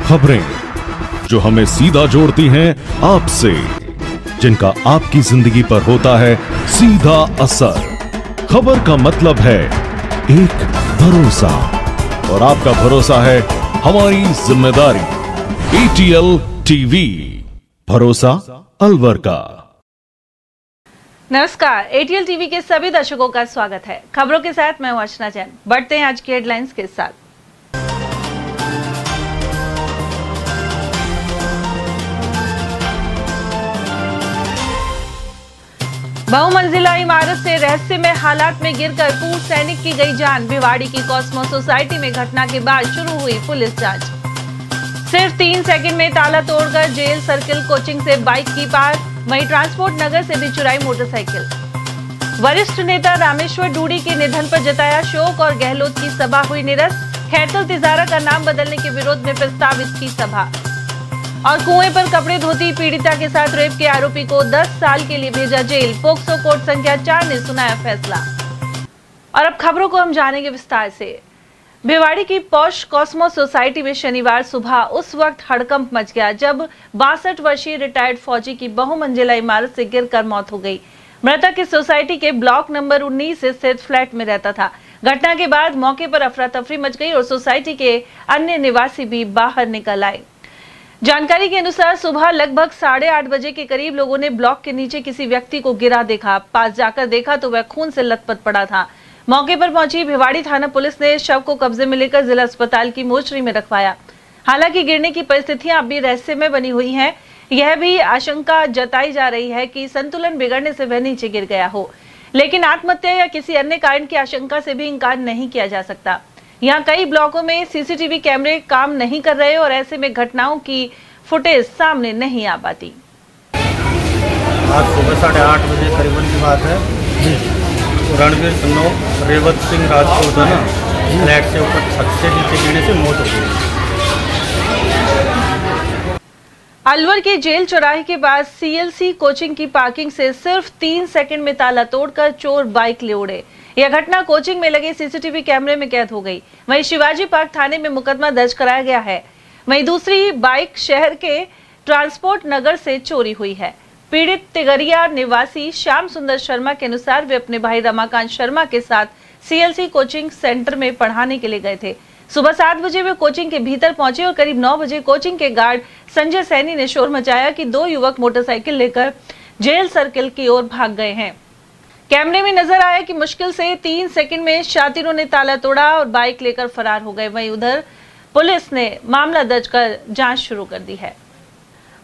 खबरें जो हमें सीधा जोड़ती हैं आपसे, जिनका आपकी जिंदगी पर होता है सीधा असर। खबर का मतलब है एक भरोसा, और आपका भरोसा है हमारी जिम्मेदारी। ATL टीवी, भरोसा अलवर का। नमस्कार, ATL टीवी के सभी दर्शकों का स्वागत है। खबरों के साथ मैं हूं अर्चना जैन। बढ़ते हैं आज की हेडलाइंस के साथ। बहुमंजिला इमारत से रहस्यमय हालात में गिरकर पूर्व सैनिक की गई जान। भिवाड़ी की कॉस्मो सोसाइटी में घटना के बाद शुरू हुई पुलिस जांच। सिर्फ 3 सेकंड में ताला तोड़कर जेल सर्किल कोचिंग से बाइक की पार। वहीं ट्रांसपोर्ट नगर से भी चुराई मोटरसाइकिल। वरिष्ठ नेता रामेश्वर डूडी के निधन पर जताया शोक और गहलोत की सभा हुई निरस्त। खैरतल तिजारा का नाम बदलने के विरोध में प्रस्तावित की सभा। और कुएं पर कपड़े धोती पीड़िता के साथ रेप के आरोपी को 10 साल के लिए भेजा जेल। पोक्सो कोर्ट संख्या 4 ने सुनाया फैसला। और अब खबरों को हम जानेंगे विस्तार से। भिवाड़ी की पॉश कॉस्मो सोसाइटी में शनिवार सुबह उस वक्त हड़कंप मच गया जब 62 वर्षीय रिटायर्ड फौजी की बहुमंजिला इमारत से गिरकर मौत हो गई। मृतक इस सोसाइटी के ब्लॉक नंबर 19 स्थित फ्लैट में रहता था। घटना के बाद मौके पर अफरा तफरी मच गई और सोसाइटी के अन्य निवासी भी बाहर निकल आए। जानकारी के अनुसार सुबह लगभग 8:30 बजे के करीब लोगों ने ब्लॉक के नीचे किसी व्यक्ति को गिरा देखा। पास जाकर देखा तो वह खून से लथपथ पड़ा था। मौके पर पहुंची भिवाड़ी थाना पुलिस ने शव को कब्जे में लेकर जिला अस्पताल की मोर्चरी में रखवाया। हालांकि गिरने की परिस्थितियां अब भी रहस्यमय बनी हुई हैं। यह भी आशंका जताई जा रही है कि संतुलन बिगड़ने से वह नीचे गिर गया हो, लेकिन आत्महत्या या किसी अन्य कारण की आशंका से भी इनकार नहीं किया जा सकता। यहाँ कई ब्लॉकों में CCTV कैमरे काम नहीं कर रहे और ऐसे में घटनाओं की फुटेज सामने नहीं आ पाती। आज सुबह 8:30 बजे करीबन की बात है। रणवीर सन्नो रेवत सिंह राजपूत है ना, फ्लैट से ऊपर छत से नीचे गिरने से मौत हो गई। अलवर के जेल चौराहे के पास CLC कोचिंग की पार्किंग से सिर्फ 3 सेकंड में ताला तोड़कर चोर बाइक ले उड़े। यह घटना कोचिंग में लगे CCTV कैमरे में कैद हो गई। वहीं शिवाजी पार्क थाने में मुकदमा दर्ज कराया गया है। वहीं दूसरी बाइक शहर के ट्रांसपोर्ट नगर से चोरी हुई है। पीड़ित तिगरिया निवासी श्याम सुंदर शर्मा के अनुसार वे अपने भाई रमाकांत शर्मा के साथ CLC कोचिंग सेंटर में पढ़ाने के लिए गए थे। सुबह 7 बजे वे कोचिंग के भीतर पहुंचे और करीब 9 बजे कोचिंग के गार्ड संजय सैनी ने शोर मचाया कि 2 युवक मोटरसाइकिल लेकर जेल सर्किल की ओर भाग गए हैं। कैमरे में नजर आया कि मुश्किल से 3 सेकंड में शातिरों ने ताला तोड़ा और बाइक लेकर फरार हो गए। वहीं उधर पुलिस ने मामला दर्ज कर जांच शुरू कर दी है।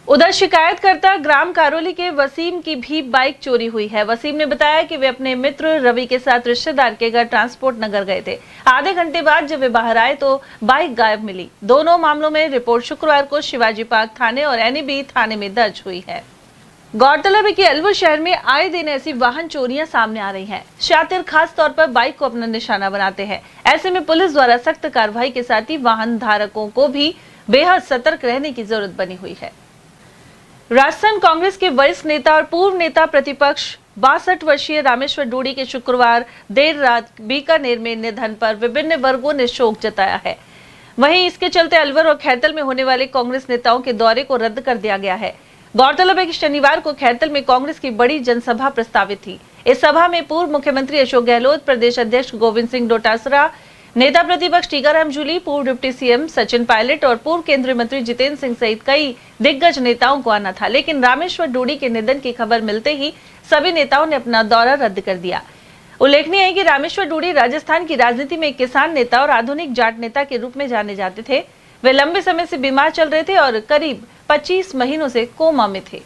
उधर शिकायतकर्ता ग्राम कारोली के वसीम की भी बाइक चोरी हुई है। वसीम ने बताया कि वे अपने मित्र रवि के साथ रिश्तेदार के घर ट्रांसपोर्ट नगर गए थे। आधे घंटे बाद जब वे बाहर आए तो बाइक गायब मिली। दोनों मामलों में रिपोर्ट शुक्रवार को शिवाजी पार्क थाने और NAB थाने में दर्ज हुई है। गौरतलब है कि अलवर शहर में आए दिन ऐसी वाहन चोरियां सामने आ रही हैं। शातिर खास तौर पर बाइक को अपना निशाना बनाते हैं। ऐसे में पुलिस द्वारा सख्त कार्रवाई के साथ ही वाहन धारकों को भी बेहद सतर्क रहने की जरूरत बनी हुई है। राजस्थान कांग्रेस के वरिष्ठ नेता और पूर्व नेता प्रतिपक्ष 62 वर्षीय रामेश्वर डूडी के शुक्रवार देर रात बीकानेर में निधन पर विभिन्न वर्गों ने शोक जताया है। वहीं इसके चलते अलवर और खैरतल में होने वाले कांग्रेस नेताओं के दौरे को रद्द कर दिया गया है। गौरतलब है कि शनिवार को खैरतल में कांग्रेस की बड़ी जनसभा प्रस्तावित थी। इस सभा में पूर्व मुख्यमंत्री अशोक गहलोत, प्रदेश अध्यक्ष गोविंद सिंह डोटासरा, नेता प्रतिपक्ष टीकाराम जूली, पूर्व डिप्टी CM सचिन पायलट और पूर्व केंद्रीय मंत्री जितेंद्र सिंह सहित कई दिग्गज नेताओं को आना था, लेकिन रामेश्वर डूडी के निधन की खबर मिलते ही सभी नेताओं ने अपना दौरा रद्द कर दिया। उल्लेखनीय है कि रामेश्वर डूडी राजस्थान की राजनीति में एक किसान नेता और आधुनिक जाट नेता के रूप में जाने जाते थे। वे लंबे समय से बीमार चल रहे थे और करीब 25 महीनों से कोमा में थे।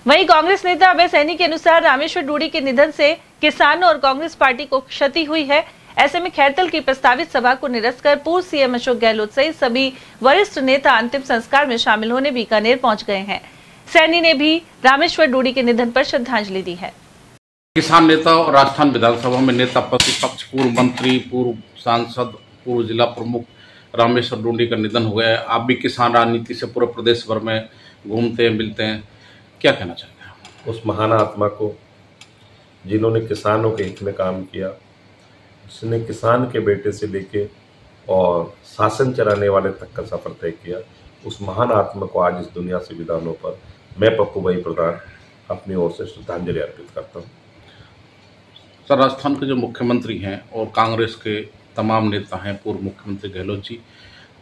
वहीं कांग्रेस नेता अभय सैनी के अनुसार रामेश्वर डूडी के निधन से किसानों और कांग्रेस पार्टी को क्षति हुई है। ऐसे में खैरतल की प्रस्तावित सभा को निरस्त कर पूर्व CM अशोक गहलोत सहित सभी वरिष्ठ नेता अंतिम संस्कार में शामिल होने बीकानेर पहुंच गए हैं। सैनी ने भी रामेश्वर डूडी के निधन पर श्रद्धांजलि दी है। किसान नेता और राजस्थान विधानसभा में नेता प्रतिपक्ष, पूर्व मंत्री, पूर्व सांसद, पूर्व जिला प्रमुख रामेश्वर डूडी का निधन हो गया है। आप भी किसान राजनीति से पूरे प्रदेश भर में घूमते हैं, मिलते हैं, क्या कहना चाहेंगे? उस महान आत्मा को जिन्होंने किसानों के हित में काम किया, जिसने किसान के बेटे से लेके और शासन चलाने वाले तक का सफर तय किया, उस महान आत्मा को आज इस दुनिया से विदा होने पर मैं पप्पू भाई प्रधान अपनी ओर से श्रद्धांजलि अर्पित करता हूँ। सर, राजस्थान के जो मुख्यमंत्री हैं और कांग्रेस के तमाम नेता हैं, पूर्व मुख्यमंत्री गहलोत जी,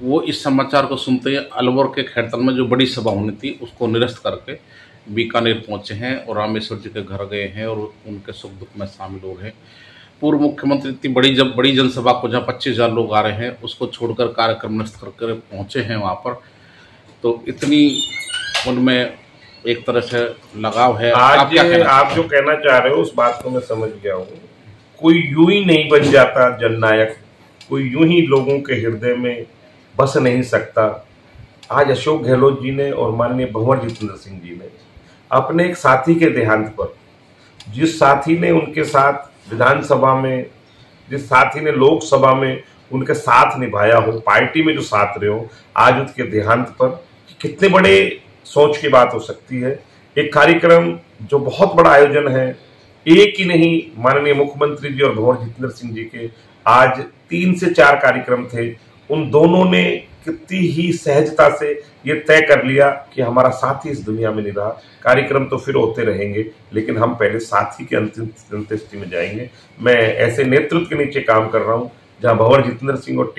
वो इस समाचार को सुनते ही अलवर के खैरतन में जो बड़ी सभा होनी थी उसको निरस्त करके बीकानेर पहुंचे हैं और रामेश्वर जी के घर गए हैं और उनके सुख दुख में शामिल हो रहे हैं। पूर्व मुख्यमंत्री इतनी बड़ी जनसभा को, जहाँ 25,000 लोग आ रहे हैं, उसको छोड़कर कार्यक्रम निरस्त करके पहुंचे हैं वहाँ पर, तो इतनी उनमें एक तरह से लगाव है। आप जो कहना चाह रहे हो उस बात को मैं समझ गया हूँ। कोई यूं ही नहीं बन जाता जननायक, कोई यूं ही लोगों के हृदय में बस नहीं सकता। आज अशोक गहलोत जी ने और माननीय भंवर जितेंद्र सिंह जी ने अपने एक साथी के देहांत पर, जिस साथी ने उनके साथ विधानसभा में, जिस साथी ने लोकसभा में उनके साथ निभाया हो, पार्टी में जो साथ रहे हो, आज उसके देहांत पर कितने बड़े सोच की बात हो सकती है। एक कार्यक्रम जो बहुत बड़ा आयोजन है, एक ही नहीं, माननीय मुख्यमंत्री जी और भंवर जितेंद्र सिंह जी के आज 3 से 4 कार्यक्रम थे। उन दोनों ने कितनी ही सहजता से ये तय कर लिया कि हमारा साथी इस दुनिया में नहीं रहा, कार्यक्रम तो फिर होते रहेंगे लेकिन हम पहले साथी के अंत्येष्टि में जाएंगे। मैं ऐसे नेतृत्व के नीचे काम कर रहा हूँ जहाँ भंवर जितेंद्र सिंह और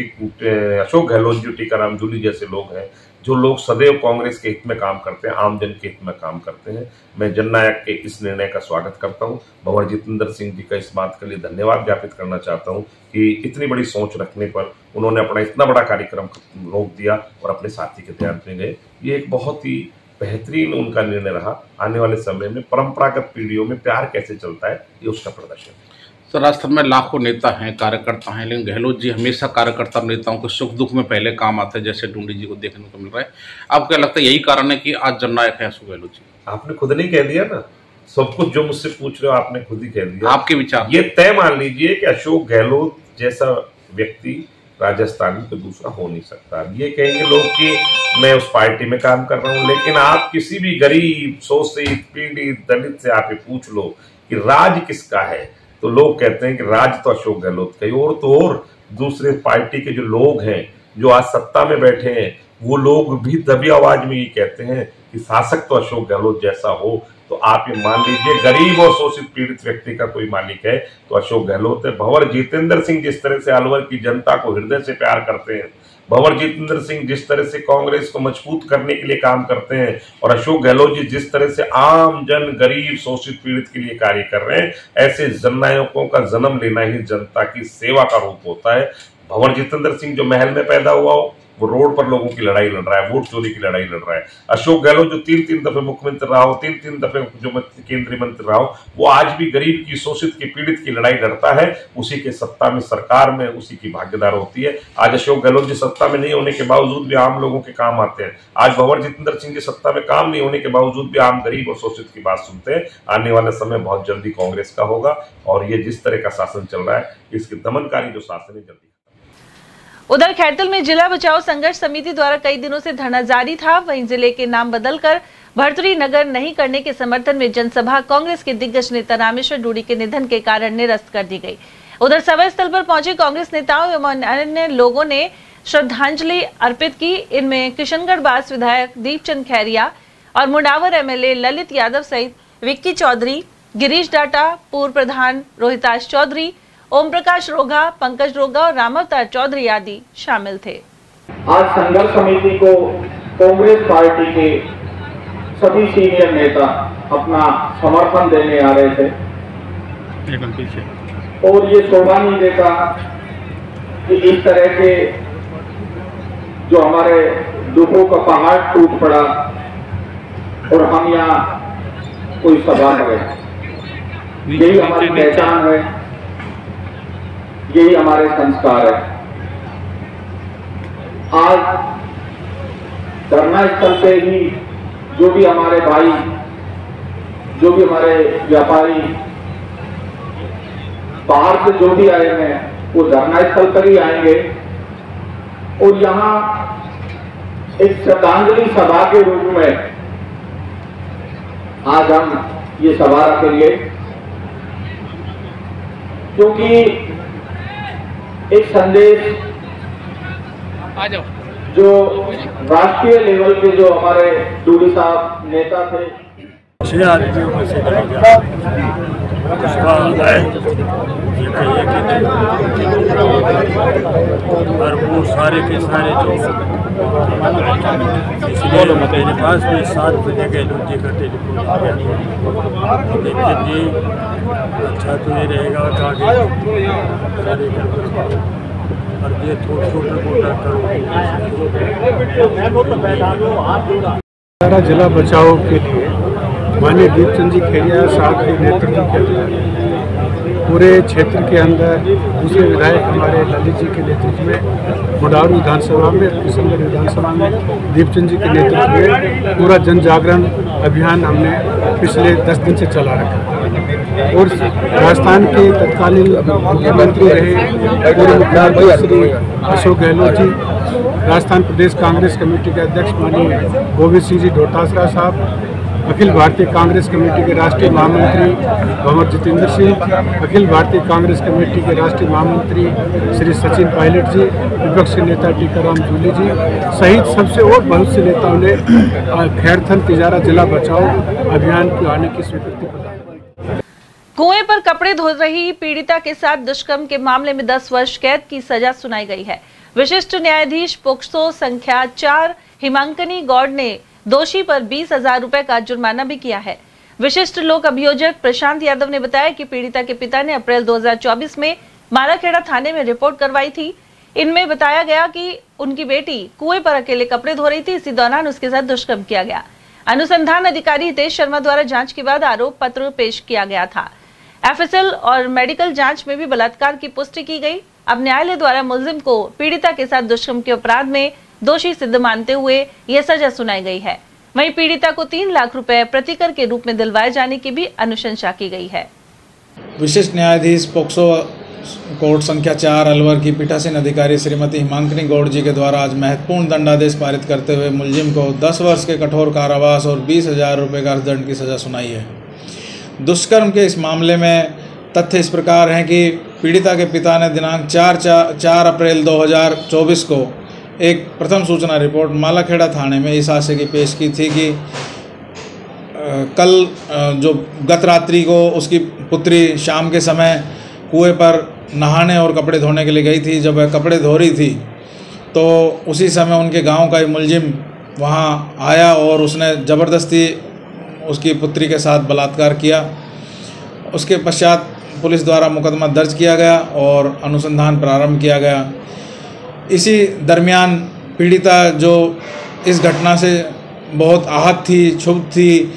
अशोक गहलोत जी, टीकाराम जूली जैसे लोग हैं, जो लोग सदैव कांग्रेस के हित में काम करते हैं, आम जन के हित में काम करते हैं। मैं जननायक के इस निर्णय का स्वागत करता हूं। भंवर जितेंद्र सिंह जी का इस बात के लिए धन्यवाद ज्ञापित करना चाहता हूं कि इतनी बड़ी सोच रखने पर उन्होंने अपना इतना बड़ा कार्यक्रम रोक दिया और अपने साथी के ध्यान में गए। ये एक बहुत ही बेहतरीन उनका निर्णय रहा। आने वाले समय में परंपरागत पीढ़ियों में प्यार कैसे चलता है, ये उसका प्रदर्शन है। तो राजस्थान में लाखों नेता हैं, कार्यकर्ता हैं, लेकिन गहलोत जी हमेशा कार्यकर्ता नेताओं के सुख दुख में पहले काम आते हैं, जैसे ढूंढी जी को देखने को मिल रहा है। आपको क्या लगता है यही कारण है कि आज जननायक है अशोक गहलोत जी? आपने खुद नहीं कह दिया ना, सब कुछ जो मुझसे पूछ रहे हो आपने खुद ही कह दिया। आपके विचार? ये तय मान लीजिए कि अशोक गहलोत जैसा व्यक्ति राजस्थान में दूसरा हो नहीं सकता। ये कहेंगे लोग कि मैं उस पार्टी में काम कर रहा हूं, लेकिन आप किसी भी गरीब, शोषित, पीड़ित, दलित से आप पूछ लो कि राज किसका है, तो लोग कहते हैं कि राज तो अशोक गहलोत का ही। और तो और दूसरे पार्टी के जो लोग हैं, जो आज सत्ता में बैठे हैं, वो लोग भी दबी आवाज में ये कहते हैं कि शासक तो अशोक गहलोत जैसा हो। तो आप ये मान लीजिए गरीब और शोषित पीड़ित व्यक्ति का कोई मालिक है तो अशोक गहलोत है। भंवर जितेंद्र सिंह जिस तरह से अलवर की जनता को हृदय से प्यार करते हैं, भंवर जितेंद्र सिंह जिस तरह से कांग्रेस को मजबूत करने के लिए काम करते हैं, और अशोक गहलोत जी जिस तरह से आम जन, गरीब, शोषित, पीड़ित के लिए कार्य कर रहे हैं, ऐसे जननायकों का जन्म लेना ही जनता की सेवा का रूप होता है। भंवर जितेंद्र सिंह जो महल में पैदा हुआ हो, वो रोड पर लोगों की लड़ाई लड़ रहा है, वोट चोरी की लड़ाई लड़ रहा है। अशोक गहलोत जो 3-3 दफे मुख्यमंत्री रहा हो, 3-3 दफे जो केंद्रीय मंत्री रहा हो, वो आज भी गरीब की, शोषित की, पीड़ित की लड़ाई लड़ता है। उसी के सत्ता में, सरकार में उसी की भागीदार होती है। आज अशोक गहलोत जी सत्ता में नहीं होने के बावजूद भी आम लोगों के काम आते हैं। आज भंवर जितेंद्र सिंह जी सत्ता में काम नहीं होने के बावजूद भी आम, गरीब और शोषित की बात सुनते हैं। आने वाला समय बहुत जल्दी कांग्रेस का होगा और ये जिस तरह का शासन चल रहा है, इसके दमनकारी जो शासन है, जल्दी। उधर खैरतल में जिला बचाओ संघर्ष समिति द्वारा कई दिनों से धरना जारी था। वहीं जिले के नाम बदलकर भर्तरी नगर नहीं करने के समर्थन में जनसभा कांग्रेस के दिग्गज नेता रामेश्वर डूडी के निधन के कारण निरस्त कर दी गई। उधर सभा स्थल पर पहुंचे कांग्रेस नेताओं एवं अन्य लोगों ने श्रद्धांजलि अर्पित की। इनमें किशनगढ़ बास विधायक दीपचंद खैरिया और मुंडावर एमएलए ललित यादव सहित विक्की चौधरी, गिरीश डाटा, पूर्व प्रधान रोहिताश चौधरी, ओम प्रकाश रोगा, पंकज रोगा और रामावतार चौधरी आदि शामिल थे। आज संघर्ष समिति को कांग्रेस पार्टी के सभी सीनियर नेता अपना समर्थन देने आ रहे थे और ये शोभा नहीं देता कि इस तरह के जो हमारे दुखों का पहाड़ टूट पड़ा और हम यहाँ कोई सभा करें। यही हमारी पहचान है, यही हमारे संस्कार है। आज धरना स्थल पे ही जो भी हमारे भाई, जो भी हमारे व्यापारी बाहर से जो भी आए हैं, वो धरना स्थल पर ही आएंगे और यहाँ एक श्रद्धांजलि सभा के रूप में आज हम ये सभा रखेंगे, क्योंकि एक संदेश जो राष्ट्रीय लेवल के जो हमारे डूडी साहब नेता थे, 6 आदमियों में से गया और वो सारे के सारे जो इसलिए मेरे पास भी 7 बजे के लूटी का टेलीफोन आ गया। देखते जी अच्छा तो ये रहेगा और ये छोटा सारा जिला बचाव के लिए माननीय दीपचंद जी खेड़िया साहब के नेतृत्व के अंदर पूरे क्षेत्र के अंदर दूसरे विधायक हमारे ललित जी के नेतृत्व में बुढ़ारू विधानसभा में, किशनगढ़ विधानसभा में दीपचंद जी के नेतृत्व में पूरा जन जागरण अभियान हमने पिछले 10 दिन से चला रखा और राजस्थान के तत्कालीन मुख्यमंत्री रहे पूर्व मुख्यमंत्री श्री अशोक गहलोत जी, राजस्थान प्रदेश कांग्रेस कमेटी के अध्यक्ष माननीय गोविंद सिंह जी डोटासरा साहब, अखिल भारतीय कांग्रेस कमेटी के राष्ट्रीय महामंत्री भंवर जितेंद्र सिंह, अखिल भारतीय कांग्रेस कमेटी के राष्ट्रीय महामंत्री श्री सचिन पायलट जी, विपक्ष के नेता टीकाराम जूली जी सहित सबसे और बहुत से नेताओं ने खैरथन तिजारा जिला बचाओ अभियान के आने की स्वीकृति प्रदान की। कुएं पर कपड़े धो रही पीड़िता के साथ दुष्कर्म के मामले में 10 वर्ष कैद की सजा सुनाई गई है। विशिष्ट न्यायाधीश पोक्सो संख्या 4 हिमांकनी गौड़ ने दोषी पर 20,000 रुपए का जुर्माना भी किया है। विशिष्ट लोक अभियोजक प्रशांत यादव ने बताया कि पीड़िता के पिता ने अप्रैल 2024 में मालाखेड़ा थाने में रिपोर्ट करवाई थी। इनमें बताया गया कि उनकी बेटी कुएं पर अकेले कपड़े धो रही थी, इसी दौरान उसके साथ दुष्कर्म किया गया। अनुसंधान अधिकारी हितेश शर्मा द्वारा जांच के बाद आरोप पत्र पेश किया गया था। एफएसएल और मेडिकल जांच में भी बलात्कार की पुष्टि की गई। अब न्यायालय द्वारा मुलजिम को पीड़िता के साथ दुष्कर्म के अपराध में दोषी सिद्ध मानते हुए यह सजा सुनाई गई है। वहीं पीड़िता को 3 लाख रुपए प्रतिकर के रूप में दिलवाए जाने की भी अनुशंसा की गई है। विशिष्ट न्यायाधीश पोक्सो कोर्ट संख्या 4 अलवर की पीठासीन अधिकारी श्रीमती हिमांकनी गौड़ जी के द्वारा आज महत्वपूर्ण दंडादेश पारित करते हुए मुलजिम को 10 वर्ष के कठोर कारावास और 20,000 रुपये का अर्थदंड की सजा सुनाई है। दुष्कर्म के इस मामले में तथ्य इस प्रकार हैं कि पीड़िता के पिता ने दिनांक 4 अप्रैल 2024 को एक प्रथम सूचना रिपोर्ट मालाखेड़ा थाने में इस आशय की पेश की थी कि कल जो गत रात्रि को उसकी पुत्री शाम के समय कुएं पर नहाने और कपड़े धोने के लिए गई थी। जब वह कपड़े धो रही थी तो उसी समय उनके गांव का एक मुलजिम वहां आया और उसने ज़बरदस्ती उसकी पुत्री के साथ बलात्कार किया। उसके पश्चात पुलिस द्वारा मुकदमा दर्ज किया गया और अनुसंधान प्रारंभ किया गया। इसी दरमियान पीड़िता जो इस घटना से बहुत आहत थी, क्षुब्ध थी,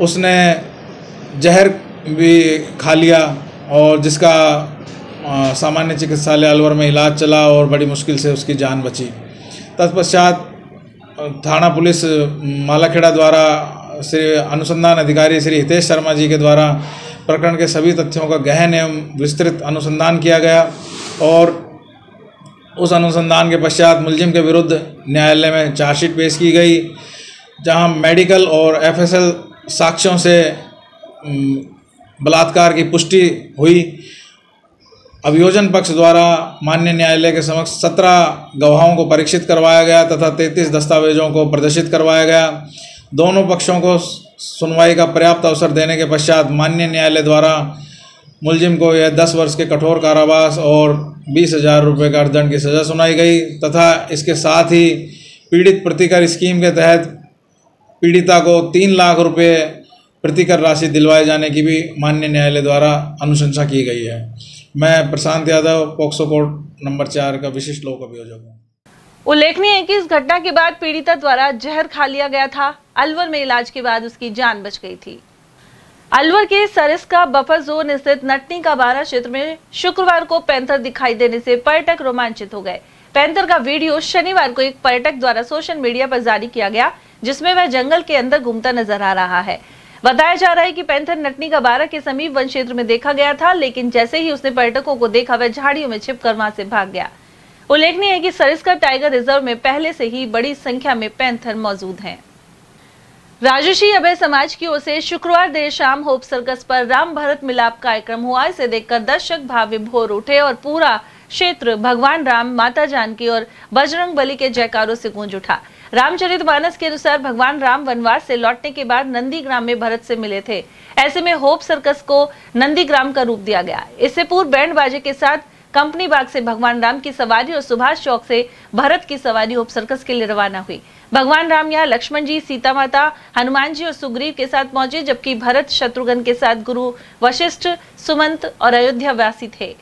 उसने जहर भी खा लिया और जिसका सामान्य चिकित्सालय अलवर में इलाज चला और बड़ी मुश्किल से उसकी जान बची। तत्पश्चात थाना पुलिस मालाखेड़ा द्वारा श्री अनुसंधान अधिकारी श्री हितेश शर्मा जी के द्वारा प्रकरण के सभी तथ्यों का गहन एवं विस्तृत अनुसंधान किया गया और उस अनुसंधान के पश्चात मुलजिम के विरुद्ध न्यायालय में चार्जशीट पेश की गई, जहां मेडिकल और एफएसएल साक्ष्यों से बलात्कार की पुष्टि हुई। अभियोजन पक्ष द्वारा माननीय न्यायालय के समक्ष 17 गवाहों को परीक्षित करवाया गया तथा 33 दस्तावेजों को प्रदर्शित करवाया गया। दोनों पक्षों को सुनवाई का पर्याप्त अवसर देने के पश्चात माननीय न्यायालय द्वारा मुलजिम को यह 10 वर्ष के कठोर कारावास और 20,000 रुपये का अर्थदंड की सज़ा सुनाई गई तथा इसके साथ ही पीड़ित प्रतिकर स्कीम के तहत पीड़िता को 3 लाख रुपये प्रतिकर राशि दिलवाए जाने की भी माननीय न्यायालय द्वारा अनुशंसा की गई है। मैं प्रशांत यादव, पोक्सो कोर्ट नंबर 4 का विशिष्ट लोक अभियोजक हूँ। उल्लेखनीय है कि इस घटना के बाद पीड़िता द्वारा जहर खा लिया गया था। अलवर में इलाज के बाद उसकी जान बच गई थी। अलवर के सरिस्का बफर जोन स्थित नटनी का बारा क्षेत्र में शुक्रवार को पैंथर दिखाई देने से पर्यटक रोमांचित हो गए। पैंथर का वीडियो शनिवार को एक पर्यटक द्वारा सोशल मीडिया पर जारी किया गया, जिसमें वह जंगल के अंदर घूमता नजर आ रहा है। बताया जा रहा है कि पैंथर नटनी का बारा के समीप वन क्षेत्र में देखा गया था, लेकिन जैसे ही उसने पर्यटकों को देखा वह झाड़ियों में छिपकर वहां से भाग गया। उल्लेखनीय है कि सरिस्का टाइगर रिजर्व में पहले से ही बड़ी संख्या में पैंथर मौजूद हैं। राजर्षि अभय समाज की ओर से शुक्रवार देर शाम होप सर्कस पर राम भरत मिलाप कार्यक्रम हुआ। इसे देखकर दर्शक भाव विभोर उठे और पूरा क्षेत्र भगवान राम, माता जानकी और बजरंग बली के जयकारों से गूंज उठा। रामचरितमानस के अनुसार भगवान राम वनवास से लौटने के बाद नंदीग्राम में भरत से मिले थे। ऐसे में होप सर्कस को नंदीग्राम का रूप दिया गया। इससे पूर्व बैंड बाजे के साथ कंपनी बाग से भगवान राम की सवारी और सुभाष चौक से भरत की सवारी होप सर्कस के लिए रवाना हुई। भगवान राम यहाँ लक्ष्मण जी, सीता माता, हनुमान जी और सुग्रीव के साथ पहुंचे, जबकि भरत शत्रुघ्न के साथ गुरु वशिष्ठ, सुमंत और अयोध्या वासी थे।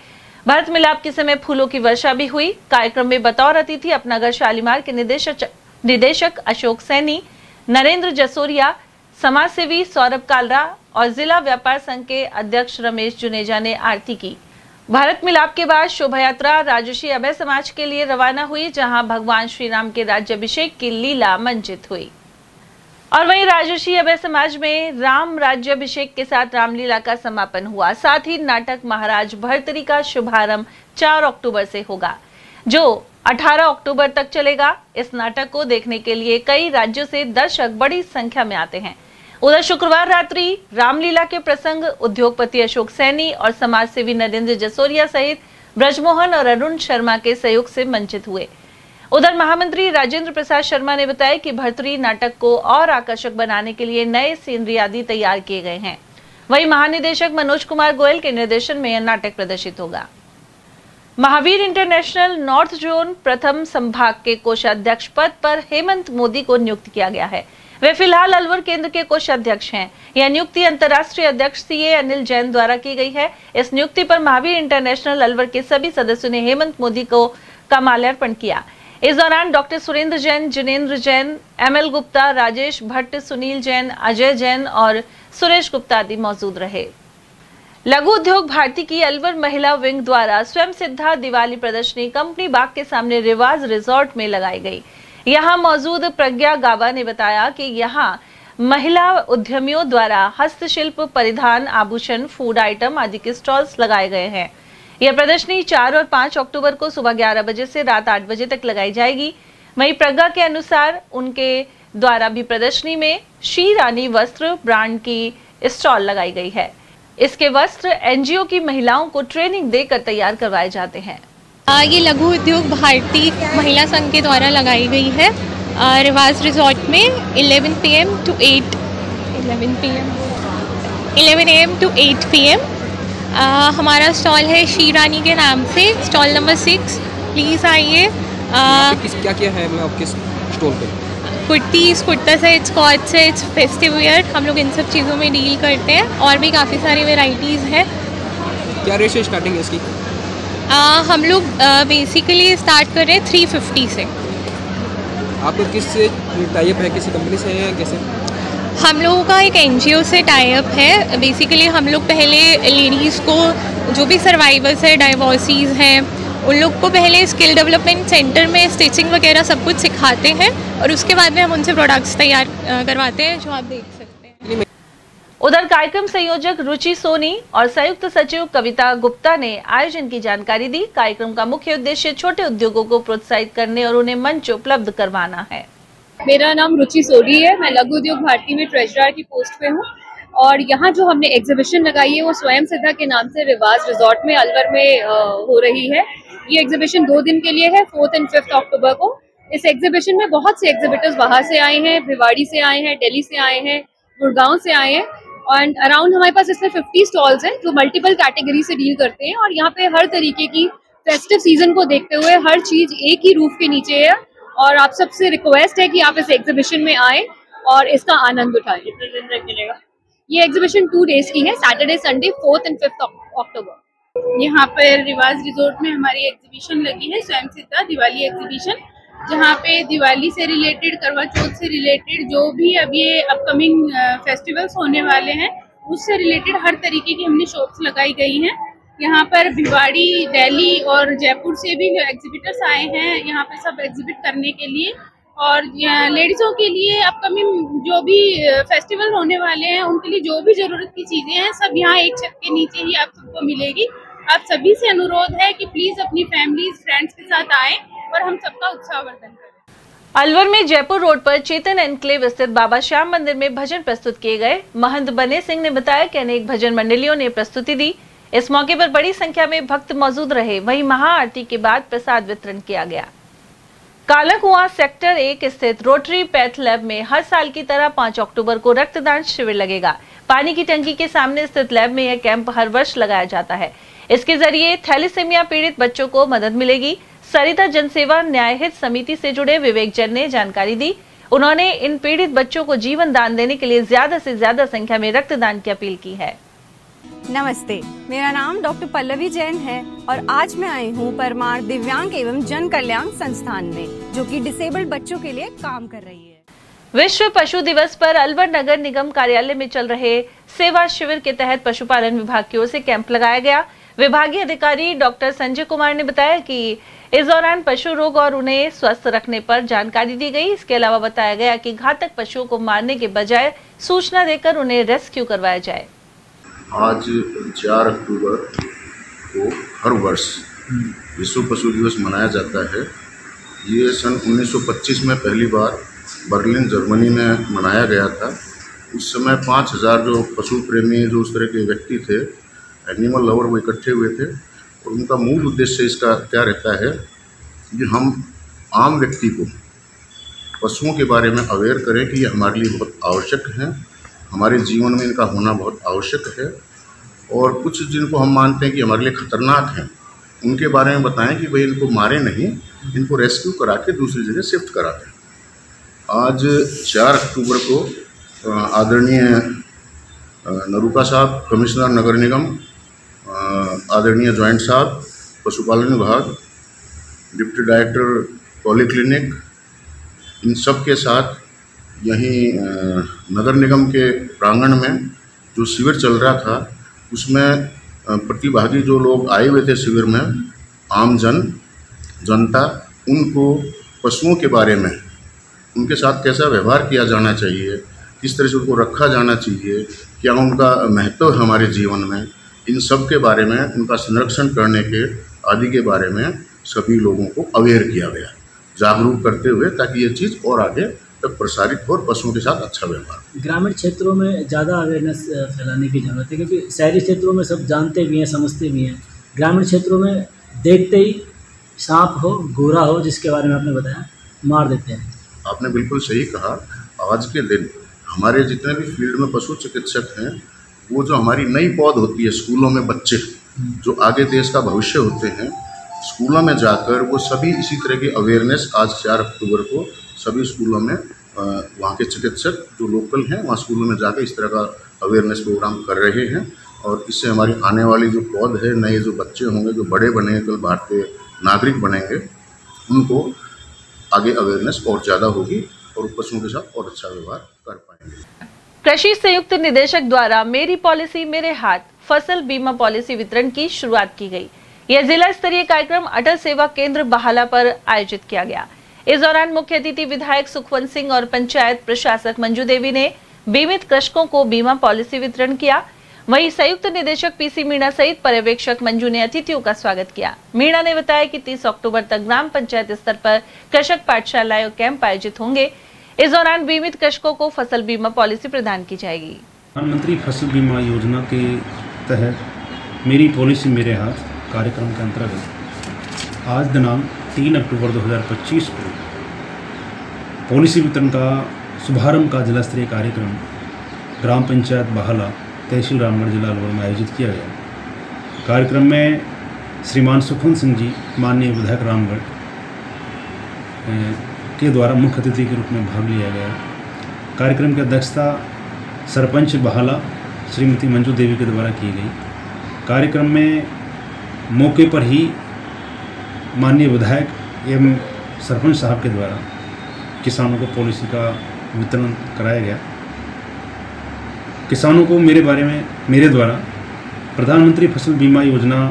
भरत मिलाप के समय फूलों की वर्षा भी हुई। कार्यक्रम में बतौर अतिथि अपनागर शालीमार के निदेशक अशोक सैनी, नरेंद्र जसोरिया, समाजसेवी सौरभ कालरा और जिला व्यापार संघ के अध्यक्ष रमेश जुनेजा ने आरती की। भारत मिलाप के बाद शोभा यात्रा राजर्षि अभय समाज के लिए रवाना हुई, जहां भगवान श्री राम के राज्याभिषेक की लीला मंचित हुई। और वहीं राजर्षि अभय समाज में राम राज्याभिषेक के साथ रामलीला का समापन हुआ। साथ ही नाटक महाराज भर्तरी का शुभारंभ 4 अक्टूबर से होगा, जो 18 अक्टूबर तक चलेगा। इस नाटक को देखने के लिए कई राज्यों से दर्शक बड़ी संख्या में आते हैं। उधर शुक्रवार रात्रि रामलीला के प्रसंग उद्योगपति अशोक सैनी और समाजसेवी नरेंद्र जसोरिया सहित ब्रजमोहन और अरुण शर्मा के सहयोग से मंचित हुए। उधर महामंत्री राजेंद्र प्रसाद शर्मा ने बताया कि भर्तरी नाटक को और आकर्षक बनाने के लिए नए सीनरी आदि तैयार किए गए हैं। वहीं महानिदेशक मनोज कुमार गोयल के निर्देशन में यह नाटक प्रदर्शित होगा। महावीर इंटरनेशनल नॉर्थ जोन प्रथम संभाग के कोषाध्यक्ष पद पर हेमंत मोदी को नियुक्त किया गया है। वे फिलहाल अलवर केंद्र के कोषाध्यक्ष हैं। यह नियुक्ति अंतर्राष्ट्रीय अध्यक्ष सीए अनिल जैन द्वारा की गई है। इस नियुक्ति पर महावीर इंटरनेशनल अलवर के सभी सदस्यों ने हेमंत मोदी का माल्यार्पण किया। इस दौरान डॉक्टर सुरेंद्र जैन, जिनेंद्र जैन, एमएल गुप्ता, राजेश भट्ट, सुनील जैन, अजय जैन और सुरेश गुप्ता आदि मौजूद रहे। लघु उद्योग भारती की अलवर महिला विंग द्वारा स्वयं सिद्धा दिवाली प्रदर्शनी कंपनी बाग के सामने रिवाज रिजॉर्ट में लगाई गई। यहां मौजूद प्रज्ञा गाबा ने बताया कि यहां महिला उद्यमियों द्वारा हस्तशिल्प, परिधान, आभूषण, फूड आइटम आदि के स्टॉल्स लगाए गए हैं। यह प्रदर्शनी 4 और 5 अक्टूबर को सुबह 11 बजे से रात 8 बजे तक लगाई जाएगी। वहीं प्रज्ञा के अनुसार उनके द्वारा भी प्रदर्शनी में श्री रानी वस्त्र ब्रांड की स्टॉल लगाई गई है। इसके वस्त्र एनजीओ की महिलाओं को ट्रेनिंग देकर तैयार करवाए जाते हैं। ये लघु उद्योग भारती महिला संघ के द्वारा लगाई गई है रिवाज रिजॉर्ट में 11 AM to 8 PM। हमारा स्टॉल है श्री रानी के नाम से, स्टॉल नंबर 6। प्लीज़ आइए। क्या क्या है मैं आपके स्टॉल पे? कुर्तीज़, कुर्ता सेट्स, कॉट सेट्स, फेस्टिव वियर, हम लोग इन सब चीज़ों में डील करते हैं और भी काफ़ी सारी वेराइटीज़ हैं। क्या रेट से स्टार्टिंग है इसकी? हम लोग बेसिकली स्टार्ट कर रहे हैं 350 से। आपका किससे टाई अप है, किसी कंपनी से है या कैसे? हम लोगों का एक एनजीओ से टाई अप है। बेसिकली हम लोग पहले लेडीज़ को जो भी सर्वाइवर्स है, डाइवोर्सीज़ हैं, उन लोग को पहले स्किल डेवलपमेंट सेंटर में स्टिचिंग वगैरह सब कुछ सिखाते हैं और उसके बाद में हम उनसे प्रोडक्ट्स तैयार करवाते हैं, जो आप देख सकते हैं। उधर कार्यक्रम संयोजक रुचि सोनी और संयुक्त सचिव कविता गुप्ता ने आयोजन की जानकारी दी। कार्यक्रम का मुख्य उद्देश्य छोटे उद्योगों को प्रोत्साहित करने और उन्हें मंच उपलब्ध करवाना है। मेरा नाम रुचि सोनी है। मैं लघु उद्योग भारती में ट्रेजरर की पोस्ट पे हूँ और यहाँ जो हमने एग्जीबिशन लगाई है वो स्वयं सिद्धा के नाम से रिवाज रिजॉर्ट में अलवर में हो रही है। ये एग्जीबिशन 2 दिन के लिए है, 4th और 5th अक्टूबर को। इस एग्जीबिशन में बहुत से एग्जीबिटर्स बाहर से आए हैं, भिवाड़ी से आए हैं, दिल्ली से आए हैं, गुड़गांव से आए हैं और अराउंड हमारे पास इसमें 50 स्टॉल्स हैं जो मल्टीपल कैटेगरी से डील करते हैं। और यहाँ पे हर तरीके की फेस्टिव सीजन को देखते हुए हर चीज एक ही रूफ के नीचे है और आप सबसे रिक्वेस्ट है कि आप इस एग्जीबिशन में आए और इसका आनंद उठाएं। ये एग्जीबिशन 2 डेज की है, सैटरडे संडे 4th और 5th अक्टूबर। यहाँ पर रिवाज रिजॉर्ट में हमारी एग्जीबिशन लगी है स्वयं सिद्धा दिवाली एग्जीबिशन, जहाँ पे दिवाली से रिलेटेड, करवा चौथ से रिलेटेड जो भी अब ये अपकमिंग फेस्टिवल्स होने वाले हैं उससे रिलेटेड हर तरीके की हमने शॉप्स लगाई गई हैं। यहाँ पर भिवाड़ी, दिल्ली और जयपुर से भी जो एग्जिबिटर्स आए हैं यहाँ पे सब एग्जिबिट करने के लिए और लेडीज़ों के लिए अपकमिंग जो भी फेस्टिवल होने वाले हैं उनके लिए जो भी ज़रूरत की चीज़ें हैं सब यहाँ एक छत के नीचे ही आप सबको मिलेगी। आप सभी से अनुरोध है कि प्लीज़ अपनी फैमिलीज, फ्रेंड्स के साथ आएँ और हम सबका उत्साहवर्धन करें। अलवर में जयपुर रोड पर चेतन एनक्लेव स्थित बाबा श्याम मंदिर में भजन प्रस्तुत किए गए। महंत बने सिंह ने बताया कि अनेक भजन मंडलियों ने प्रस्तुति दी। इस मौके पर बड़ी संख्या में भक्त मौजूद रहे। वहीं महाआरती के बाद प्रसाद वितरण किया गया। कालाकुआं सेक्टर 1 स्थित रोटरी पैथ लैब में हर साल की तरह 5 अक्टूबर को रक्तदान शिविर लगेगा। पानी की टंकी के सामने स्थित लैब में यह कैंप हर वर्ष लगाया जाता है। इसके जरिए थैलेसीमिया पीड़ित बच्चों को मदद मिलेगी। सरिता जनसेवा न्याय हित समिति से जुड़े विवेक जैन ने जानकारी दी। उन्होंने इन पीड़ित बच्चों को जीवन दान देने के लिए ज्यादा से ज्यादा संख्या में रक्तदान की अपील की है। नमस्ते, मेरा नाम डॉक्टर पल्लवी जैन है और आज मैं आई हूँ परमार दिव्यांग एवं जन कल्याण संस्थान में, जो कि डिसेबल्ड बच्चों के लिए काम कर रही है। विश्व पशु दिवस पर अलवर नगर निगम कार्यालय में चल रहे सेवा शिविर के तहत पशुपालन विभाग की ओर से कैंप लगाया गया। विभागीय अधिकारी डॉक्टर संजय कुमार ने बताया कि इस दौरान पशु रोग और उन्हें स्वस्थ रखने पर जानकारी दी गई। इसके अलावा बताया गया कि घातक पशुओं को मारने के बजाय सूचना देकर उन्हें रेस्क्यू करवाया जाए। आज 4 अक्टूबर को हर वर्ष विश्व पशु दिवस मनाया जाता है। ये सन 1925 में पहली बार बर्लिन जर्मनी में मनाया गया था। उस समय 5000 जो पशु प्रेमी जो उस तरह के व्यक्ति थे, एनिमल लवर, वो इकट्ठे हुए थे और उनका मूल उद्देश्य इसका क्या रहता है कि हम आम व्यक्ति को पशुओं के बारे में अवेयर करें कि ये हमारे लिए बहुत आवश्यक हैं, हमारे जीवन में इनका होना बहुत आवश्यक है, और कुछ जिनको हम मानते हैं कि हमारे लिए खतरनाक हैं उनके बारे में बताएं कि भाई इनको मारे नहीं, इनको रेस्क्यू करा के दूसरी जगह शिफ्ट करा दें। आज 4 अक्टूबर को आदरणीय नरूका साहब, कमिश्नर नगर निगम, आदरणीय जॉइंट साहब पशुपालन विभाग, डिप्टी डायरेक्टर पॉलीक्लिनिक, इन सब के साथ यहीं नगर निगम के प्रांगण में जो शिविर चल रहा था उसमें प्रतिभागी जो लोग आए हुए थे शिविर में, आम जनता, उनको पशुओं के बारे में, उनके साथ कैसा व्यवहार किया जाना चाहिए, किस तरह से उनको रखा जाना चाहिए, क्या उनका महत्व है हमारे जीवन में, इन सब के बारे में, उनका संरक्षण करने के आदि के बारे में सभी लोगों को अवेयर किया गया, जागरूक करते हुए, ताकि ये चीज़ और आगे तक प्रसारित हो और पशुओं के साथ अच्छा व्यवहार। ग्रामीण क्षेत्रों में ज़्यादा अवेयरनेस फैलाने की ज़रूरत है, क्योंकि शहरी क्षेत्रों में सब जानते भी हैं, समझते भी हैं। ग्रामीण क्षेत्रों में देखते ही सांप हो, गोरा हो, जिसके बारे में आपने बताया, मार देते हैं। आपने बिल्कुल सही कहा। आज के दिन हमारे जितने भी फील्ड में पशु चिकित्सक हैं, वो जो हमारी नई पौध होती है, स्कूलों में बच्चे जो आगे देश का भविष्य होते हैं, स्कूलों में जाकर वो सभी इसी तरह की अवेयरनेस आज 4 अक्टूबर को सभी स्कूलों में वहाँ के चिकित्सक जो लोकल हैं वहाँ स्कूलों में जाकर इस तरह का अवेयरनेस प्रोग्राम कर रहे हैं। और इससे हमारी आने वाली जो पौध है, नए जो बच्चे होंगे, जो बड़े बनेंगे, कल भारतीय नागरिक बनेंगे, उनको आगे अवेयरनेस और ज़्यादा होगी और पशुओं के साथ और अच्छा व्यवहार कर पाएंगे। कृषि संयुक्त निदेशक द्वारा मेरी पॉलिसी मेरे हाथ फसल बीमा पॉलिसी वितरण की शुरुआत की गई। यह जिला स्तरीय कार्यक्रम अटल सेवा केंद्र बहाला पर आयोजित किया गया। इस दौरान मुख्य अतिथि विधायक सुखवंत सिंह और पंचायत प्रशासक मंजू देवी ने बीमित कृषकों को बीमा पॉलिसी वितरण किया। वहीं संयुक्त निदेशक पीसी मीणा सहित पर्यवेक्षक मंजू ने अतिथियों का स्वागत किया। मीणा ने बताया कि 30 अक्टूबर तक ग्राम पंचायत स्तर पर कृषक पाठशालाएं और कैंप आयोजित होंगे। इस दौरान बीमित कृषकों को फसल बीमा पॉलिसी प्रदान की जाएगी। प्रधानमंत्री फसल बीमा योजना के तहत मेरी पॉलिसी मेरे हाथ कार्यक्रम के अंतर्गत आज दिनांक 3 अक्टूबर 2025 को पॉलिसी वितरण का शुभारंभ का जिला स्तरीय कार्यक्रम ग्राम पंचायत बहाला, तहसील रामगढ़, जिला अलवर में आयोजित किया गया। कार्यक्रम में श्रीमान सुखवंत सिंह जी, माननीय विधायक रामगढ़ के द्वारा मुख्य अतिथि के रूप में भाग लिया गया। कार्यक्रम की अध्यक्षता सरपंच बहाला श्रीमती मंजू देवी के द्वारा की गई। कार्यक्रम में मौके पर ही माननीय विधायक एवं सरपंच साहब के द्वारा किसानों को पॉलिसी का वितरण कराया गया। किसानों को मेरे द्वारा प्रधानमंत्री फसल बीमा योजना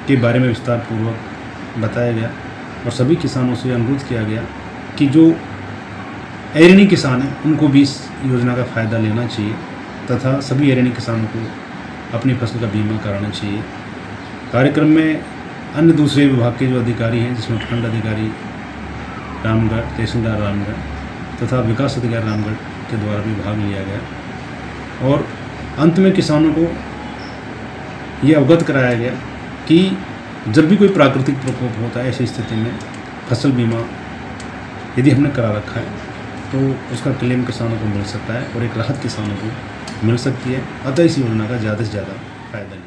के बारे में विस्तार पूर्वक बताया गया और सभी किसानों से अनुरोध किया गया कि जो एरनी किसान हैं उनको भी इस योजना का फ़ायदा लेना चाहिए तथा सभी एरनी किसानों को अपनी फसल का बीमा कराना चाहिए। कार्यक्रम में अन्य दूसरे विभाग के जो अधिकारी हैं, जिसमें खंड अधिकारी रामगढ़, तहसीलदार रामगढ़ तथा विकास अधिकारी रामगढ़ के द्वारा भी भाग लिया गया और अंत में किसानों को ये अवगत कराया गया कि जब भी कोई प्राकृतिक प्रकोप होता है, ऐसी स्थिति में फसल बीमा यदि हमने करा रखा है तो उसका क्लेम किसानों को मिल सकता है और एक राहत किसानों को मिल सकती है। अतः इस योजना का ज़्यादा से ज़्यादा फायदा लिया।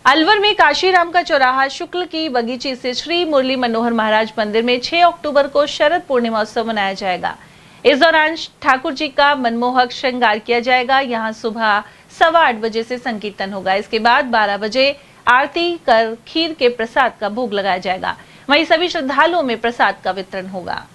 अलवर में काशीराम का चौराहा शुक्ल की बगीचे से श्री मुरली मनोहर महाराज मंदिर में 6 अक्टूबर को शरद पूर्णिमा उत्सव मनाया जाएगा। इस दौरान ठाकुर जी का मनमोहक श्रृंगार किया जाएगा। यहाँ सुबह 8:15 बजे से संकीर्तन होगा। इसके बाद 12 बजे आरती कर खीर के प्रसाद का भोग लगाया जाएगा। वहीं सभी श्रद्धालुओं में प्रसाद का वितरण होगा।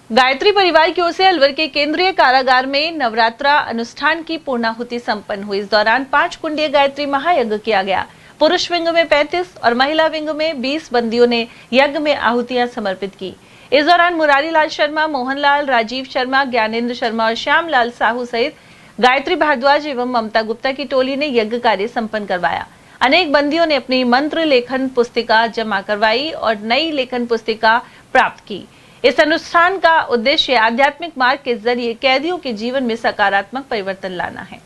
गायत्री परिवार की ओर से अलवर के केंद्रीय कारागार में नवरात्रा अनुष्ठान की पूर्णाहुति संपन्न हुई। इस दौरान 5 कुंडीय गायत्री महायज्ञ किया गया। पुरुष विंग में 35 और महिला विंग में 20 बंदियों ने यज्ञ में आहुतियां समर्पित की। इस दौरान मुरारी लाल शर्मा, मोहनलाल, राजीव शर्मा, ज्ञानेंद्र शर्मा और श्यामलाल साहू सहित गायत्री भारद्वाज एवं ममता गुप्ता की टोली ने यज्ञ कार्य संपन्न करवाया। अनेक बंदियों ने अपनी मंत्र लेखन पुस्तिका जमा करवाई और नई लेखन पुस्तिका प्राप्त की। इस अनुष्ठान का उद्देश्य आध्यात्मिक मार्ग के जरिए कैदियों के जीवन में सकारात्मक परिवर्तन लाना है।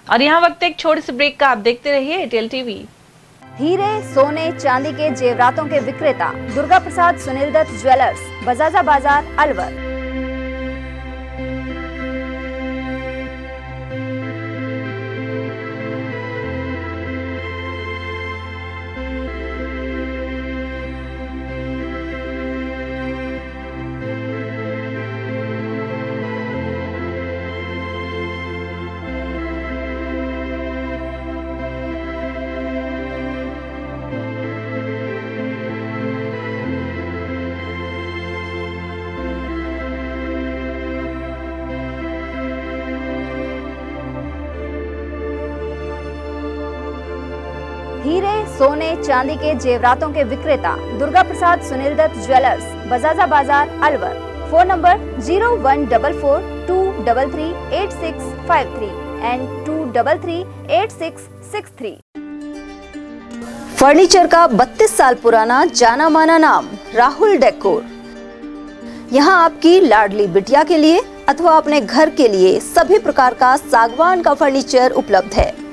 और यहाँ वक्त एक छोटे से ब्रेक का, आप देखते रहिए एयरटेल टीवी। हीरे, सोने, चांदी के जेवरातों के विक्रेता दुर्गा प्रसाद सुनील दत्त ज्वेलर्स, बजाजा बाजार, अलवर। हीरे, सोने, चांदी के जेवरातों के विक्रेता दुर्गा प्रसाद सुनील दत्त ज्वेलर्स, बजाजा बाजार, Alwar. Phone number 0144233863 and 2338663। Furniture का 32 साल पुराना जाना माना नाम राहुल डेकोर। यहाँ आपकी लाडली बिटिया के लिए अथवा अपने घर के लिए सभी प्रकार का सागवान का फर्नीचर उपलब्ध है।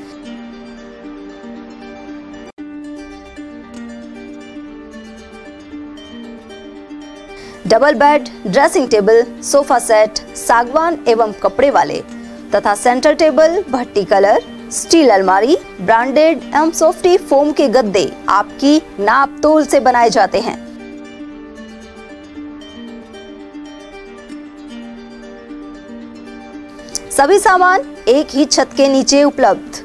Double bed, dressing table, sofa set सागवान एवं कपड़े वाले तथा सेंटर टेबल, भट्टी कलर, स्टील अलमारी, ब्रांडेड एवं सॉफ्टी फोम के गद्दे आपकी नाप तोल से बनाए जाते हैं। सभी सामान एक ही छत के नीचे उपलब्ध।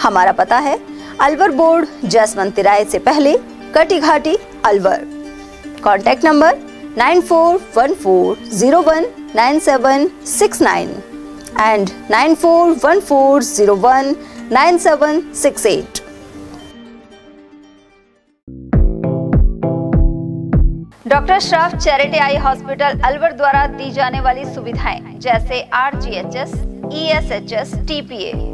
हमारा पता है अलवर बोर्ड, जसवंत तिराहे से पहले, Kati Ghati, Alwar. Contact number 9414019769 and 9414019768। Doctor Shroff charity eye hospital Alwar द्वारा दी जाने वाली सुविधाएं जैसे RGHS, ESHS, TPA।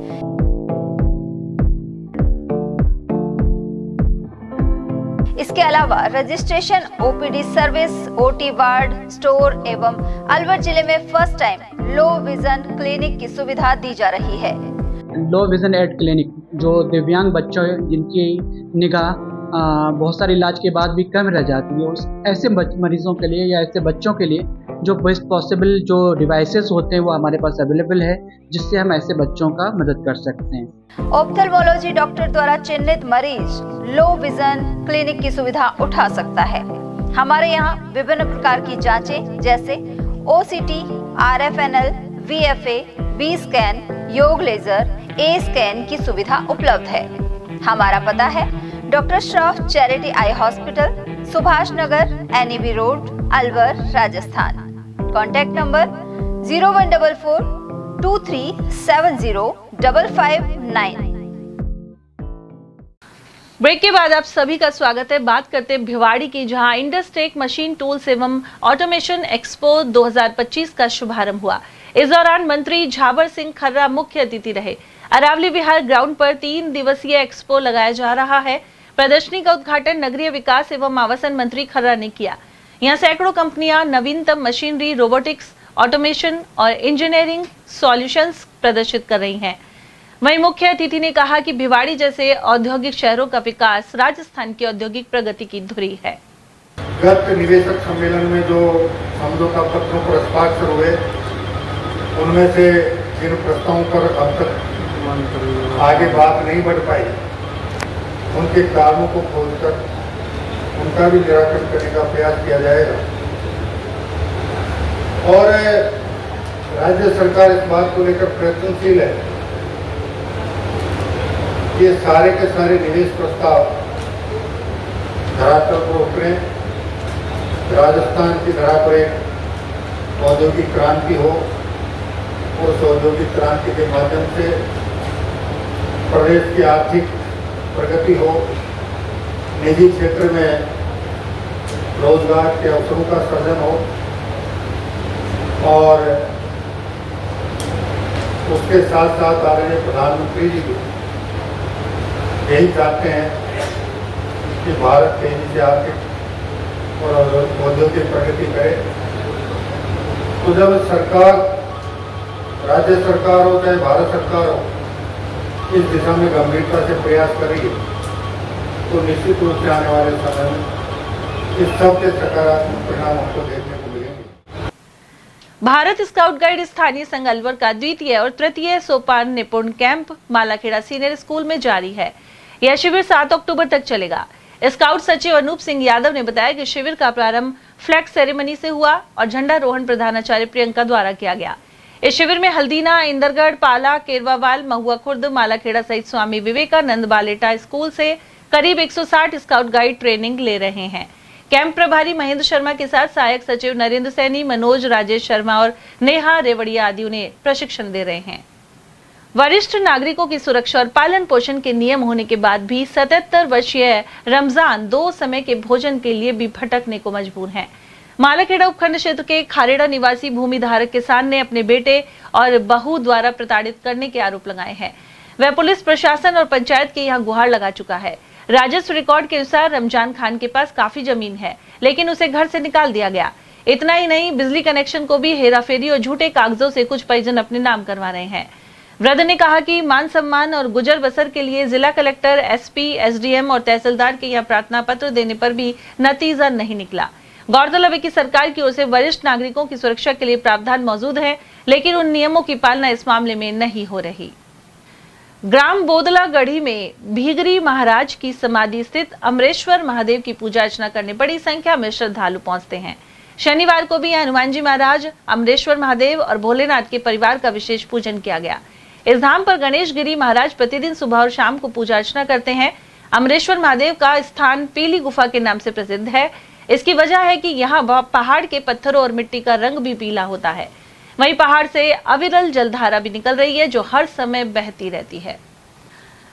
इसके अलावा registration, OPD service, OT ward, store एवं अलवर जिले में first time low vision clinic की सुविधा दी जा रही है। लो विजन एड क्लिनिक जो दिव्यांग बच्चों जिनकी निगाह बहुत सारे इलाज के बाद भी कम रह जाती है, उस ऐसे मरीजों के लिए या ऐसे बच्चों के लिए जो बेस्ट पॉसिबल जो डिवाइसेस होते हैं वो हमारे पास अवेलेबल है, जिससे हम ऐसे बच्चों का मदद कर सकते हैं। ऑप्थेल्मोलॉजी डॉक्टर द्वारा चिन्हित मरीज लो विजन क्लिनिक की सुविधा उठा सकता है। हमारे यहाँ विभिन्न प्रकार की जांचें जैसे OCT, RFNL, VFA, B scan, YAG laser, A scan की सुविधा उपलब्ध है। हमारा पता है doctor Shroff charity eye hospital, Subhash Nagar, NEB road, Alwar, Rajasthan. Contact number 014423705559। Break के बाद आप सभी का स्वागत है। बात करते हैं भिवाड़ी की, जहां इंडस्ट्रेक मशीन टूल्स एवं ऑटोमेशन एक्सपो 2025 का शुभारंभ हुआ। इस दौरान मंत्री झाबर सिंह खर्रा मुख्य अतिथि रहे। अरावली विहार ग्राउंड पर 3 दिवसीय एक्सपो लगाया जा रहा है। प्रदर्शनी का उद्घाटन नगरीय विकास एवं आवासन मंत्री खर्रा ने किया। यहाँ सैकड़ों कंपनियां नवीनतम मशीनरी, रोबोटिक्स, ऑटोमेशन और इंजीनियरिंग सॉल्यूशंस प्रदर्शित कर रही हैं। वहीं मुख्य अतिथि ने कहा कि भिवाड़ी जैसे औद्योगिक शहरों का विकास राजस्थान की औद्योगिक प्रगति की धुरी है। गत निवेशक सम्मेलन में जो समझौता पत्रों पर हस्ताक्षर हुए, उनमें से जिन प्रस्तावों पर अब तक आगे बात नहीं बढ़ पाई, उनके कारणों को खोजकर उनका भी निराकरण करने का प्रयास किया जाएगा। और राज्य सरकार इस बात को लेकर प्रयत्नशील है कि ये सारे के सारे निवेश प्रस्ताव धरातल पर उतरे, राजस्थान की धरा पर एक औद्योगिक क्रांति हो, उस औद्योगिक क्रांति के माध्यम से प्रदेश की आर्थिक प्रगति हो, निजी क्षेत्र में रोजगार के अवसरों का सृजन हो और उसके साथ साथ आदरणीय प्रधानमंत्री जी भी यही चाहते हैं कि भारत तेजी से आर्थिक और औद्योगिक प्रगति करे। तो जब सरकार, राज्य सरकार हो चाहे भारत सरकार हो, इस दिशा में गंभीरता से प्रयास करेगी तो निश्चित रूप से आने वाले समय में इस सब के सकारात्मक परिणाम हमको देखने को मिलेंगे। भारत स्काउट गाइड स्थानीय संघ अलवर का द्वितीय और तृतीय सोपान निपुण कैंप मालाखेड़ा सीनियर स्कूल में जारी है। यह शिविर 7 अक्टूबर तक चलेगा। स्काउट सचिव अनूप सिंह यादव ने बताया कि शिविर का प्रारंभ फ्लैग सेरेमनी से हुआ और झंडारोहण प्रधानाचार्य प्रियंका द्वारा किया गया। इस शिविर में हल्दीना, इंदरगढ़, पाला, केरवावाल, महुआ खुर्द, मालाखेड़ा सहित स्वामी विवेकानंद बालेटा स्कूल से करीब 160 स्काउट गाइड ट्रेनिंग ले रहे हैं। कैंप प्रभारी महेंद्र शर्मा के साथ सहायक सचिव नरेंद्र सैनी, मनोज, राजेश शर्मा और नेहा रेवड़िया आदि उन्हें प्रशिक्षण दे रहे हैं। वरिष्ठ नागरिकों की सुरक्षा और पालन पोषण के नियम होने के बाद भी 77 वर्षीय रमजान 2 समय के भोजन के लिए भी भटकने को मजबूर हैं। मालाखेड़ा उपखंड क्षेत्र के खारेड़ा निवासी भूमि धारक किसान ने अपने बेटे और बहू द्वारा प्रताड़ित करने के आरोप लगाए हैं। वह पुलिस प्रशासन और पंचायत के यहाँ गुहार लगा चुका है। राजस्व रिकॉर्ड के अनुसार रमजान खान के पास काफी जमीन है, लेकिन उसे घर से निकाल दिया गया। इतना ही नहीं, बिजली कनेक्शन को भी हेराफेरी और झूठे कागजों से कुछ परिजन अपने नाम करवा रहे हैं। वृद्ध ने कहा कि मान सम्मान और गुजर बसर के लिए जिला कलेक्टर, एसपी, एसडीएम और तहसीलदार के यहाँ प्रार्थना पत्र देने पर भी नतीजा नहीं निकला। गौरतलब है कि सरकार की ओर से वरिष्ठ नागरिकों की सुरक्षा के लिए प्रावधान मौजूद है, लेकिन उन नियमों की पालना इस मामले में नहीं हो रही। ग्राम बोदला गढ़ी में भीगरी महाराज की समाधि स्थित अमरेश्वर महादेव की पूजा अर्चना करने बड़ी संख्या में श्रद्धालु पहुंचते हैं। शनिवार को भी हनुमान जी महाराज, अमरेश्वर महादेव और भोलेनाथ के परिवार का विशेष पूजन किया गया। इस धाम पर गणेश गिरी महाराज प्रतिदिन सुबह और शाम को पूजा अर्चना करते हैं। अमरेश्वर महादेव का स्थान पीली गुफा के नाम से प्रसिद्ध है। इसकी वजह है कि यहाँ पहाड़ के पत्थरों और मिट्टी का रंग भी पीला होता है। वहीं पहाड़ से अविरल जलधारा भी निकल रही है, जो हर समय बहती रहती है।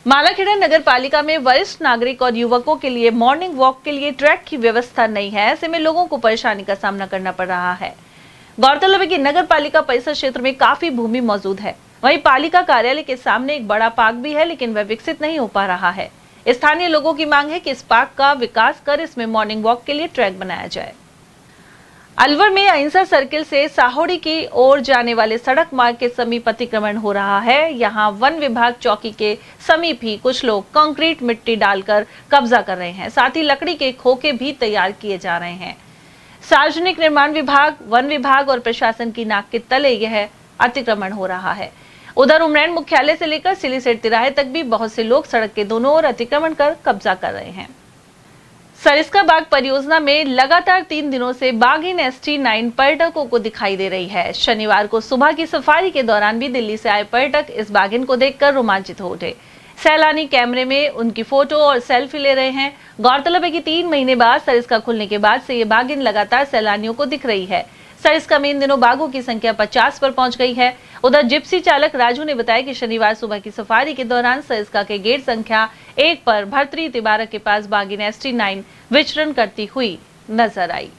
मालाखेड़ा नगर पालिका में वरिष्ठ नागरिक और युवकों के लिए मॉर्निंग वॉक के लिए ट्रैक की व्यवस्था नहीं है। ऐसे में लोगों को परेशानी का सामना करना पड़ रहा है। गौरतलब है कि नगर पालिका परिसर क्षेत्र में काफी भूमि मौजूद है। वहीं पालिका कार्यालय के सामने एक बड़ा पार्क भी है, लेकिन वह विकसित नहीं हो पा रहा है। स्थानीय लोगों की मांग है कि इस पार्क का विकास कर इसमें मॉर्निंग वॉक के लिए ट्रैक बनाया जाए। अलवर में अहिंसा सर्किल से साहोड़ी की ओर जाने वाले सड़क मार्ग के समीप अतिक्रमण हो रहा है। यहाँ वन विभाग चौकी के समीप ही कुछ लोग कंक्रीट मिट्टी डालकर कब्जा कर रहे हैं। साथ ही लकड़ी के खोखे भी तैयार किए जा रहे हैं। सार्वजनिक निर्माण विभाग, वन विभाग और प्रशासन की नाक के तले यह अतिक्रमण हो रहा है। उधर उमरैन मुख्यालय से लेकर सिलीसेट तिराहे तक भी बहुत से लोग सड़क के दोनों ओर अतिक्रमण कर कब्जा कर रहे हैं। सरिस्का बाग परियोजना में लगातार 3 दिनों से बाघिन ST9 पर्यटकों को दिखाई दे रही है। शनिवार को सुबह की सफारी के दौरान भी दिल्ली से आए पर्यटक इस बाघिन को देखकर रोमांचित हो उठे। सैलानी कैमरे में उनकी फोटो और सेल्फी ले रहे हैं। गौरतलब है कि 3 महीने बाद सरिस्का खुलने के बाद से ये बाघिन लगातार सैलानियों को दिख रही है। सरिस्का में इन दिनों बाघों की संख्या 50 पर पहुंच गई है। उधर जिप्सी चालक राजू ने बताया कि शनिवार सुबह की सफारी के दौरान सरिस्का के गेट संख्या 1 पर भर्तरी तिबारक के पास बाघिन ST9 विचरण करती हुई नजर आई।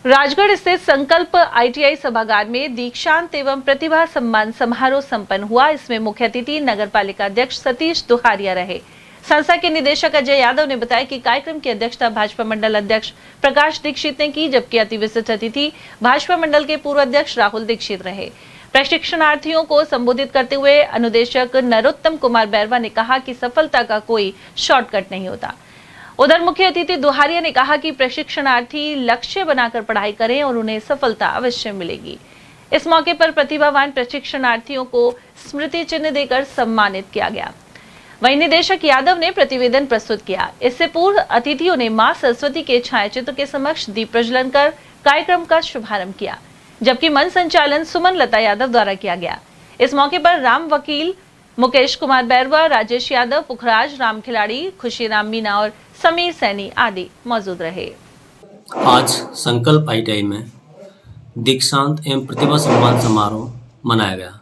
राजगढ़ स्थित संकल्प ITI सभागार में दीक्षांत एवं प्रतिभा सम्मान समारोह संपन्न हुआ। इसमें मुख्य अतिथि नगर पालिका अध्यक्ष सतीश दुहारिया रहे। संस्था के निदेशक अजय यादव ने बताया कि कार्यक्रम की अध्यक्षता भाजपा मंडल अध्यक्ष प्रकाश दीक्षित ने की, जबकि अति विशिष्ट अतिथि भाजपा मंडल के पूर्व अध्यक्ष राहुल दीक्षित रहे। प्रशिक्षणार्थियों को संबोधित करते हुए अनुदेशक नरोत्तम कुमार बैरवा ने कहा कि सफलता का कोई शॉर्टकट नहीं होता। उधर मुख्य अतिथि दुहारिया ने कहा कि प्रशिक्षणार्थी लक्ष्य बनाकर पढ़ाई करें और उन्हें सफलता अवश्य मिलेगी। इस मौके पर प्रतिभावान प्रशिक्षणार्थियों को स्मृति चिन्ह देकर सम्मानित किया गया। वहीं निदेशक यादव ने प्रतिवेदन प्रस्तुत किया। इससे पूर्व अतिथियों ने मां सरस्वती के छायाचित्र के समक्ष दीप प्रज्वलन कर कार्यक्रम का शुभारंभ किया, जबकि मंच संचालन सुमन लता यादव द्वारा किया गया। इस मौके पर राम वकील, मुकेश कुमार बैरवा, राजेश यादव, पुखराज, राम खिलाड़ी, खुशीराम मीना और समीर सैनी आदि मौजूद रहे। आज संकल्प ITI में दीक्षांत एवं प्रतिभा सम्मान समारोह मनाया गया।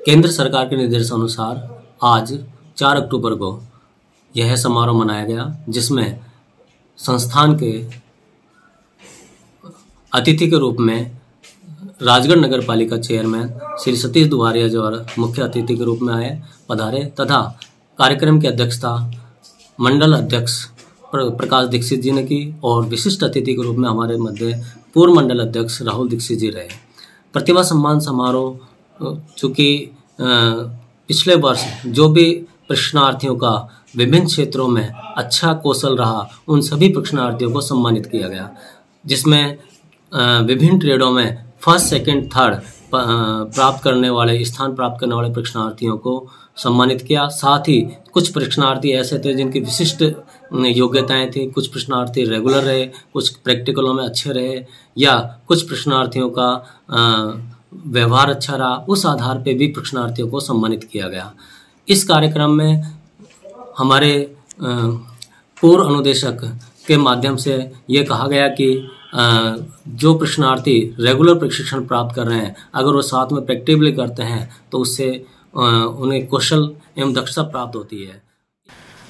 केंद्र सरकार के निर्देशानुसार आज 4 अक्टूबर को यह समारोह मनाया गया, जिसमें संस्थान के अतिथि के रूप में राजगढ़ नगर पालिका चेयरमैन श्री सतीश दुहारिया जो मुख्य अतिथि के रूप में पधारे तथा कार्यक्रम की अध्यक्षता मंडल अध्यक्ष प्रकाश दीक्षित जी ने की और विशिष्ट अतिथि के रूप में हमारे मध्य पूर्व मंडल अध्यक्ष राहुल दीक्षित जी रहे। प्रतिभा सम्मान समारोह चूँकि पिछले वर्ष जो भी प्रशिक्षणार्थियों का विभिन्न क्षेत्रों में अच्छा कौशल रहा, उन सभी प्रशिक्षणार्थियों को सम्मानित किया गया, जिसमें विभिन्न ट्रेडों में फर्स्ट, सेकंड, थर्ड स्थान प्राप्त करने वाले प्रशिक्षणार्थियों को सम्मानित किया। साथ ही कुछ प्रशिक्षणार्थी ऐसे थे जिनकी विशिष्ट योग्यताएं थी, कुछ प्रशिक्षणार्थी रेगुलर रहे, कुछ प्रैक्टिकलों में अच्छे रहे, या कुछ प्रशिक्षणार्थियों का व्यवहार अच्छा रहा। उस आधार पर भी प्रशिक्षणार्थियों को सम्मानित किया गया। इस कार्यक्रम में हमारे पूर्व अनुदेशक के माध्यम से ये कहा गया कि जो प्रशिक्षणार्थी रेगुलर प्रशिक्षण प्राप्त कर रहे हैं, अगर वो साथ में प्रैक्टिकली करते हैं तो उससे उन्हें कौशल एवं दक्षता प्राप्त होती है।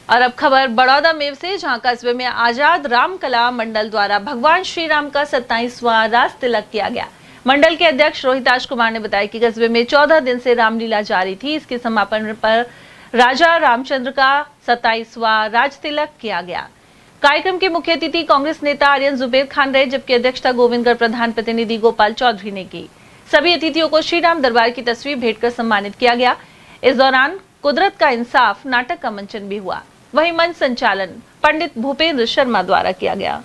और अब खबर बड़ौदा मेव से, जहां कस्बे में आजाद राम कला मंडल द्वारा भगवान श्री राम का 27वां रास तिलक किया गया। मंडल के अध्यक्ष रोहिताश कुमार ने बताया कि कस्बे में 14 दिन से रामलीला जारी थी। इसके समापन पर राजा रामचंद्र का 27वां राज तिलक किया गया। कार्यक्रम के मुख्य अतिथि कांग्रेस नेता आर्यन जुबेर खान रहे, जबकि अध्यक्षता गोविंदगढ़ प्रधान प्रतिनिधि गोपाल चौधरी ने की। सभी अतिथियों को श्री राम दरबार की तस्वीर भेंटकर सम्मानित किया गया। इस दौरान कुदरत का इंसाफ नाटक का मंचन भी हुआ। वहीं मंच संचालन पंडित भूपेंद्र शर्मा द्वारा किया गया।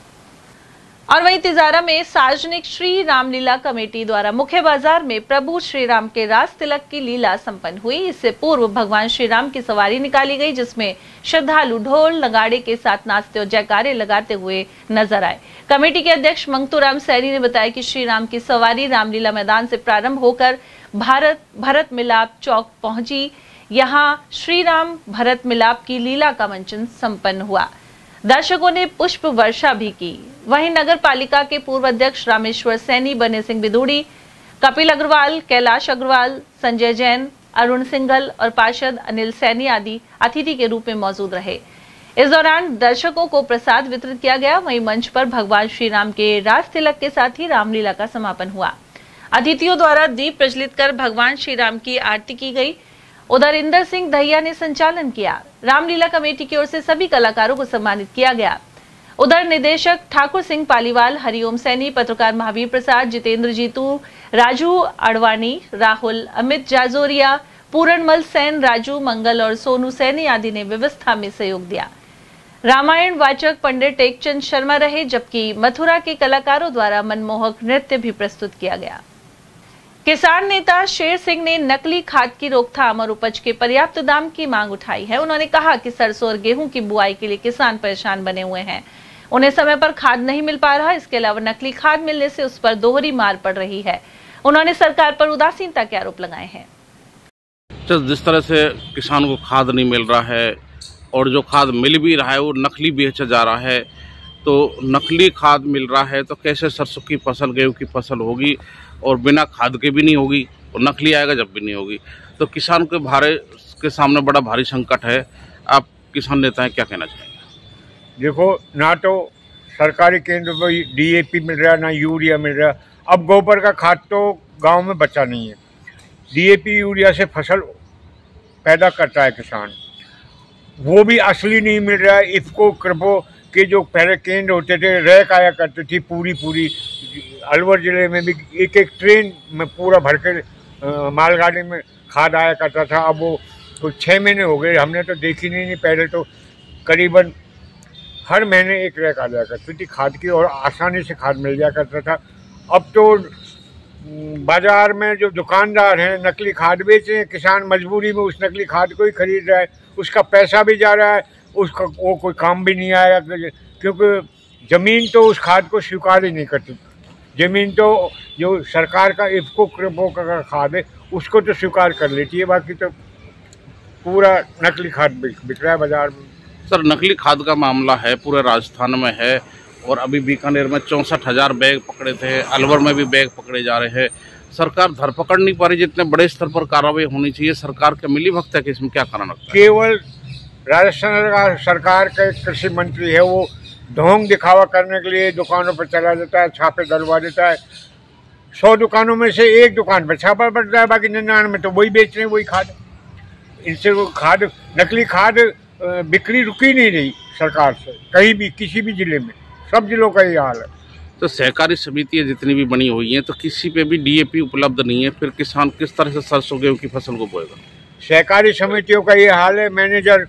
और वहीं तिजारा में सार्वजनिक श्री रामलीला कमेटी द्वारा मुख्य बाजार में प्रभु श्री राम के रास तिलक की लीला संपन्न हुई। इससे पूर्व भगवान श्री राम की सवारी निकाली गई, जिसमें श्रद्धालु ढोल नगाड़े के साथ नाचते और जयकारे लगाते हुए नजर आए। कमेटी के अध्यक्ष मंगतूराम सैनी ने बताया कि श्री राम की सवारी रामलीला मैदान से प्रारंभ होकर भरत मिलाप चौक पहुंची। यहाँ श्री राम भरत मिलाप की लीला का मंचन संपन्न हुआ। दर्शकों ने पुष्प वर्षा भी की। वहीं नगर पालिका के पूर्व अध्यक्ष रामेश्वर सैनी, बने सिंह बिदूड़ी, कपिल अग्रवाल, कैलाश अग्रवाल, संजय जैन, अरुण सिंघल और पार्षद अनिल सैनी आदि अतिथि के रूप में मौजूद रहे। इस दौरान दर्शकों को प्रसाद वितरित किया गया। वहीं मंच पर भगवान श्री राम के रास तिलक के साथ ही रामलीला का समापन हुआ। अतिथियों द्वारा दीप प्रज्वलित कर भगवान श्री राम की आरती की गई। उधर इंदर सिंह दहिया ने संचालन किया। रामलीला कमेटी की ओर से सभी कलाकारों को सम्मानित किया गया। उधर निदेशक ठाकुर सिंह पालीवाल, हरिओम सैनी, पत्रकार महावीर प्रसाद, जितेंद्र जीतू, राजू अडवाणी, राहुल, अमित जाजोरिया, पूरणमल सेन, राजू मंगल और सोनू सैनी आदि ने व्यवस्था में सहयोग दिया। रामायण वाचक पंडित टेकचंद शर्मा रहे, जबकि मथुरा के कलाकारों द्वारा मनमोहक नृत्य भी प्रस्तुत किया गया। किसान नेता शेर सिंह ने नकली खाद की रोकथाम और उपज के पर्याप्त दाम की मांग उठाई है। उन्होंने कहा कि सरसों और गेहूं की बुआई के लिए किसान परेशान बने हुए हैं। उन्हें समय पर खाद नहीं मिल पा रहा। इसके अलावा नकली खाद मिलने से उस पर दोहरी मार पड़ रही है। उन्होंने सरकार पर उदासीनता के आरोप लगाए हैं। जिस तरह से किसान को खाद नहीं मिल रहा है और जो खाद मिल भी रहा है वो नकली बेचा जा रहा है, तो नकली खाद मिल रहा है तो कैसे सरसों की फसल, गेहूं की फसल होगी और बिना खाद के भी नहीं होगी और नकली आएगा जब भी नहीं होगी। तो किसान के सामने बड़ा भारी संकट है। आप किसान नेता हैं, क्या कहना चाहेंगे? देखो, ना तो सरकारी केंद्र पर DAP मिल रहा है, ना यूरिया मिल रहा है। अब गोबर का खाद तो गांव में बचा नहीं है। DAP यूरिया से फसल पैदा करता है किसान, वो भी असली नहीं मिल रहा है। इफको कृपो के जो पहले केंद्र होते थे, रैक आया करती थी पूरी अलवर जिले में भी एक ट्रेन में पूरा भर के मालगाड़ी में खाद आया करता था, अब वो कुछ 6 महीने हो गए, हमने तो देखी नहीं। पहले तो करीबन हर महीने एक रैक आ जाया करती थी खाद की और आसानी से खाद मिल जाया करता था। अब तो बाजार में जो दुकानदार हैं नकली खाद बेच रहे हैं, किसान मजबूरी में उस नकली खाद को ही खरीद रहा है, उसका पैसा भी जा रहा है, उसका वो कोई काम भी नहीं आएगा, क्योंकि ज़मीन तो उस खाद को स्वीकार ही नहीं करती। ज़मीन तो जो सरकार का इफ्को क्रिपो का खाद है उसको तो स्वीकार कर लेती है, बाकी तो पूरा नकली खाद बिक रहा है बाजार में। सर, नकली खाद का मामला है पूरे राजस्थान में है और अभी बीकानेर में 64,000 बैग पकड़े थे, अलवर में भी बैग पकड़े जा रहे हैं। सरकार धरपकड़ नहीं पा रही, जितने बड़े स्तर पर कार्रवाई होनी चाहिए। सरकार के मिली भगत है कि इसमें क्या कारण लगता है? केवल राजस्थान सरकार का एक कृषि मंत्री है, वो ढोंग दिखावा करने के लिए दुकानों पर चला जाता है, छापे डलवा देता है। 100 दुकानों में से एक दुकान पर छापा पड़ता है, बाकी 99 में तो वही बेच रहे हैं, वही खाद। इनसे वो खाद, नकली खाद बिक्री रुकी नहीं रही सरकार से कहीं भी, किसी भी जिले में, सब जिलों का ये हाल है। तो सहकारी समितियाँ जितनी भी बनी हुई हैं तो किसी पे भी डीएपी उपलब्ध नहीं है, फिर किसान किस तरह से सरसों गेहूं की फसल को बोएगा? सहकारी समितियों का ये हाल है, मैनेजर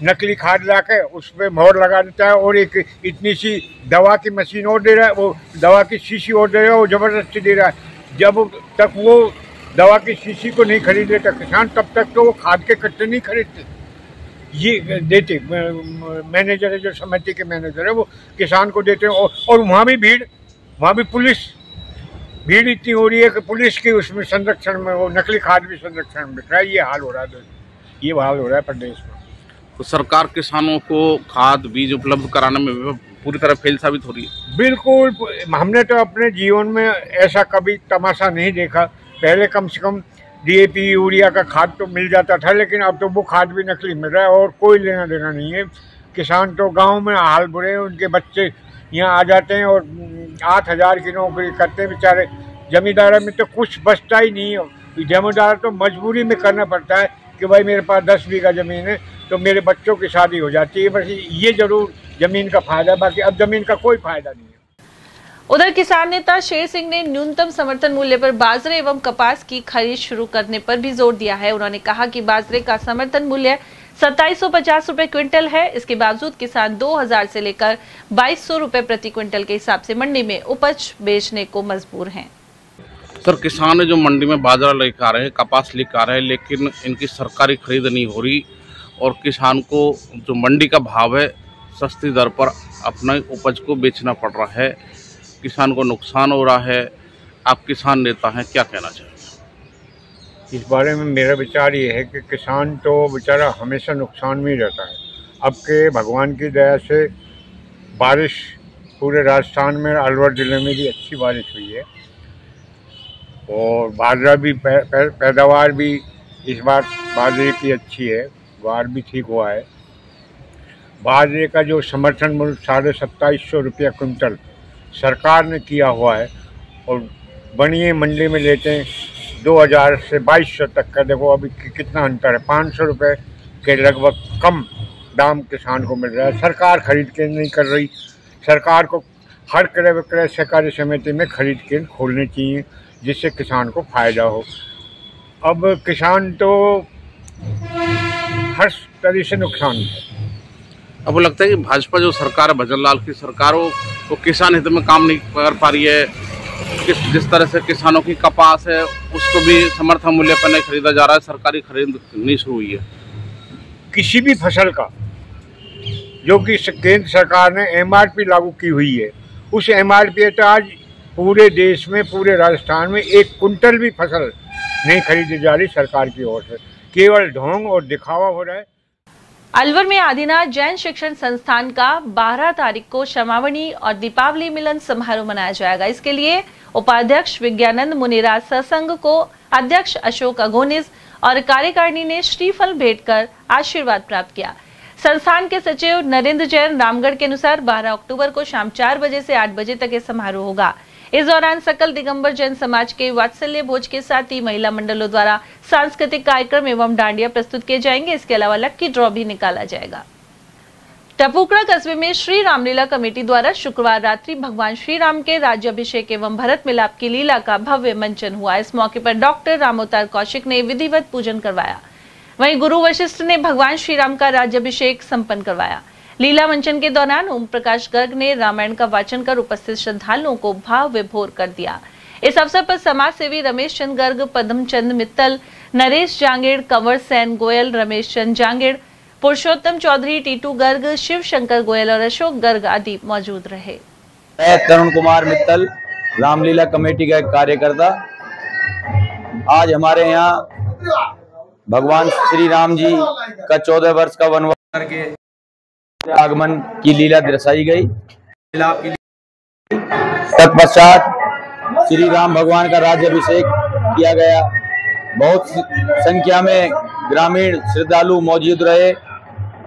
नकली खाद लाके उस पर मोहर लगा देता है और एक इतनी सी दवा की मशीन और दे रहा है, वो दवा की शीशी और दे रहा है, वो ज़बरदस्ती दे रहा है। जब तक वो दवा की शीशी को नहीं खरीद लेता किसान, तब तक तो वो खाद के कट्टे नहीं खरीदते, ये देते। मैनेजर है, जो समिति के मैनेजर है, वो किसान को देते हैं। और वहाँ भी भीड़, वहाँ भी पुलिस भीड़ इतनी हो रही है कि पुलिस की उसमें संरक्षण में वो नकली खाद भी संरक्षण में बिक रहा है। ये हाल हो रहा है, ये हाल हो रहा है प्रदेश में। तो सरकार किसानों को खाद बीज उपलब्ध कराने में पूरी तरह फेल साबित हो रही है। बिल्कुल, हमने तो अपने जीवन में ऐसा कभी तमाशा नहीं देखा। पहले कम से कम डीएपी यूरिया का खाद तो मिल जाता था, लेकिन अब तो वो खाद भी नकली मिल रहा है और कोई लेना देना नहीं है। किसान तो गांव में हाल बुरे हैं, उनके बच्चे यहाँ आ जाते हैं और 8,000 की नौकरी करते हैं बेचारे। जमींदार में तो कुछ बचता ही नहीं है। जमींदार तो मजबूरी में करना पड़ता है कि भाई मेरे पास 10 बीघा ज़मीन है तो मेरे बच्चों की शादी हो जाती है, बस ये जरूर ज़मीन का फ़ायदा है, बाकी अब ज़मीन का कोई फ़ायदा नहीं है। उधर किसान नेता शेर सिंह ने न्यूनतम समर्थन मूल्य पर बाजरे एवं कपास की खरीद शुरू करने पर भी जोर दिया है। उन्होंने कहा कि बाजरे का समर्थन मूल्य 2750 रुपए क्विंटल है। इसके बावजूद किसान 2000 से लेकर 2200 रुपए प्रति क्विंटल के हिसाब से मंडी में उपज बेचने को मजबूर हैं। सर, किसान जो मंडी में बाजरा लेकर आ रहे हैं, कपास लेकर आ रहे हैं, लेकिन इनकी सरकारी खरीद नहीं हो रही और किसान को जो मंडी का भाव है सस्ती दर पर अपना उपज को बेचना पड़ रहा है। किसान को नुकसान हो रहा है। आप किसान नेता हैं, क्या कहना चाहेंगे इस बारे में? मेरा विचार ये है कि किसान तो बेचारा हमेशा नुकसान में ही रहता है। अब के भगवान की दया से बारिश पूरे राजस्थान में, अलवर ज़िले में भी अच्छी बारिश हुई है और बाजरा भी पैदावार भी इस बार बाजरे की अच्छी है, वार भी ठीक हुआ है। बाजरे का जो समर्थन मूल्य 2750 रुपया क्विंटल सरकार ने किया हुआ है और बनिए मंडी में लेते हैं 2000 से 2200 तक का। देखो अभी कितना अंतर है, 500 रुपये के लगभग कम दाम किसान को मिल रहा है। सरकार खरीद के नहीं कर रही। सरकार को हर क्रय विक्रय सहकारी समिति में खरीद केंद्र खोलने चाहिए जिससे किसान को फायदा हो। अब किसान तो हर तरह से नुकसान है। अब लगता है कि भाजपा जो सरकार है, भजन लाल की सरकार, वो किसान हित में काम नहीं कर पा रही है। जिस तरह से किसानों की कपास है उसको भी समर्थन मूल्य पर नहीं खरीदा जा रहा है, सरकारी खरीद नहीं शुरू हुई है। किसी भी फसल का जो कि केंद्र सरकार ने एमआरपी लागू की हुई है, उस एमआरपी तो आज पूरे देश में, पूरे राजस्थान में 1 कुंटल भी फसल नहीं खरीदी जा रही सरकार की ओर से। केवल ढोंग और दिखावा हो रहा है। अलवर में आदिनाथ जैन शिक्षण संस्थान का 12 तारीख को क्षमावणी और दीपावली मिलन समारोह मनाया जाएगा। इसके लिए उपाध्यक्ष विज्ञानंद मुनिराज सत्संग को अध्यक्ष अशोक अघोनिस और कार्यकारिणी ने श्रीफल भेंट कर आशीर्वाद प्राप्त किया। संस्थान के सचिव नरेंद्र जैन रामगढ़ के अनुसार 12 अक्टूबर को शाम 4 बजे से 8 बजे तक यह समारोह होगा। इस दौरान सकल दिगंबर जैन समाज के वात्सल्य भोज के साथ ही महिला मंडलों द्वारा सांस्कृतिक कार्यक्रम एवं डांडिया प्रस्तुत किए जाएंगे। इसके अलावा लक्की ड्रॉ भी निकाला जाएगा। टपुकड़ा कस्बे में श्री रामलीला कमेटी द्वारा शुक्रवार रात्रि भगवान श्री राम के राज्याभिषेक एवं भरत मिलाप की लीला का भव्य मंचन हुआ। इस मौके पर डॉक्टर रामोतार कौशिक ने विधिवत पूजन करवाया। वहीं गुरु वशिष्ठ ने भगवान श्री राम का राज्याभिषेक संपन्न करवाया। लीला मंचन के दौरान ओम प्रकाश गर्ग ने रामायण का वाचन कर उपस्थित श्रद्धालुओं को भाव विभोर कर दिया। इस अवसर पर समाज सेवी रमेश चंद गर्ग, पद्मचंद मित्तल, नरेश जांगेड़, कंवर सेन गोयल, रमेश चंद जांगेड़, पुरुषोत्तम चौधरी, टीटू गर्ग, शिव शंकर गोयल और अशोक गर्ग आदि मौजूद रहे। मैं तरुण कुमार मित्तल, रामलीला कमेटी का एक कार्यकर्ता। आज हमारे यहाँ भगवान श्री राम जी का 14 वर्ष का वनवास करके आगमन की लीला दर्शाई गई। तत्पश्चात श्री राम भगवान का राज्याभिषेक किया गया। बहुत संख्या में ग्रामीण श्रद्धालु मौजूद रहे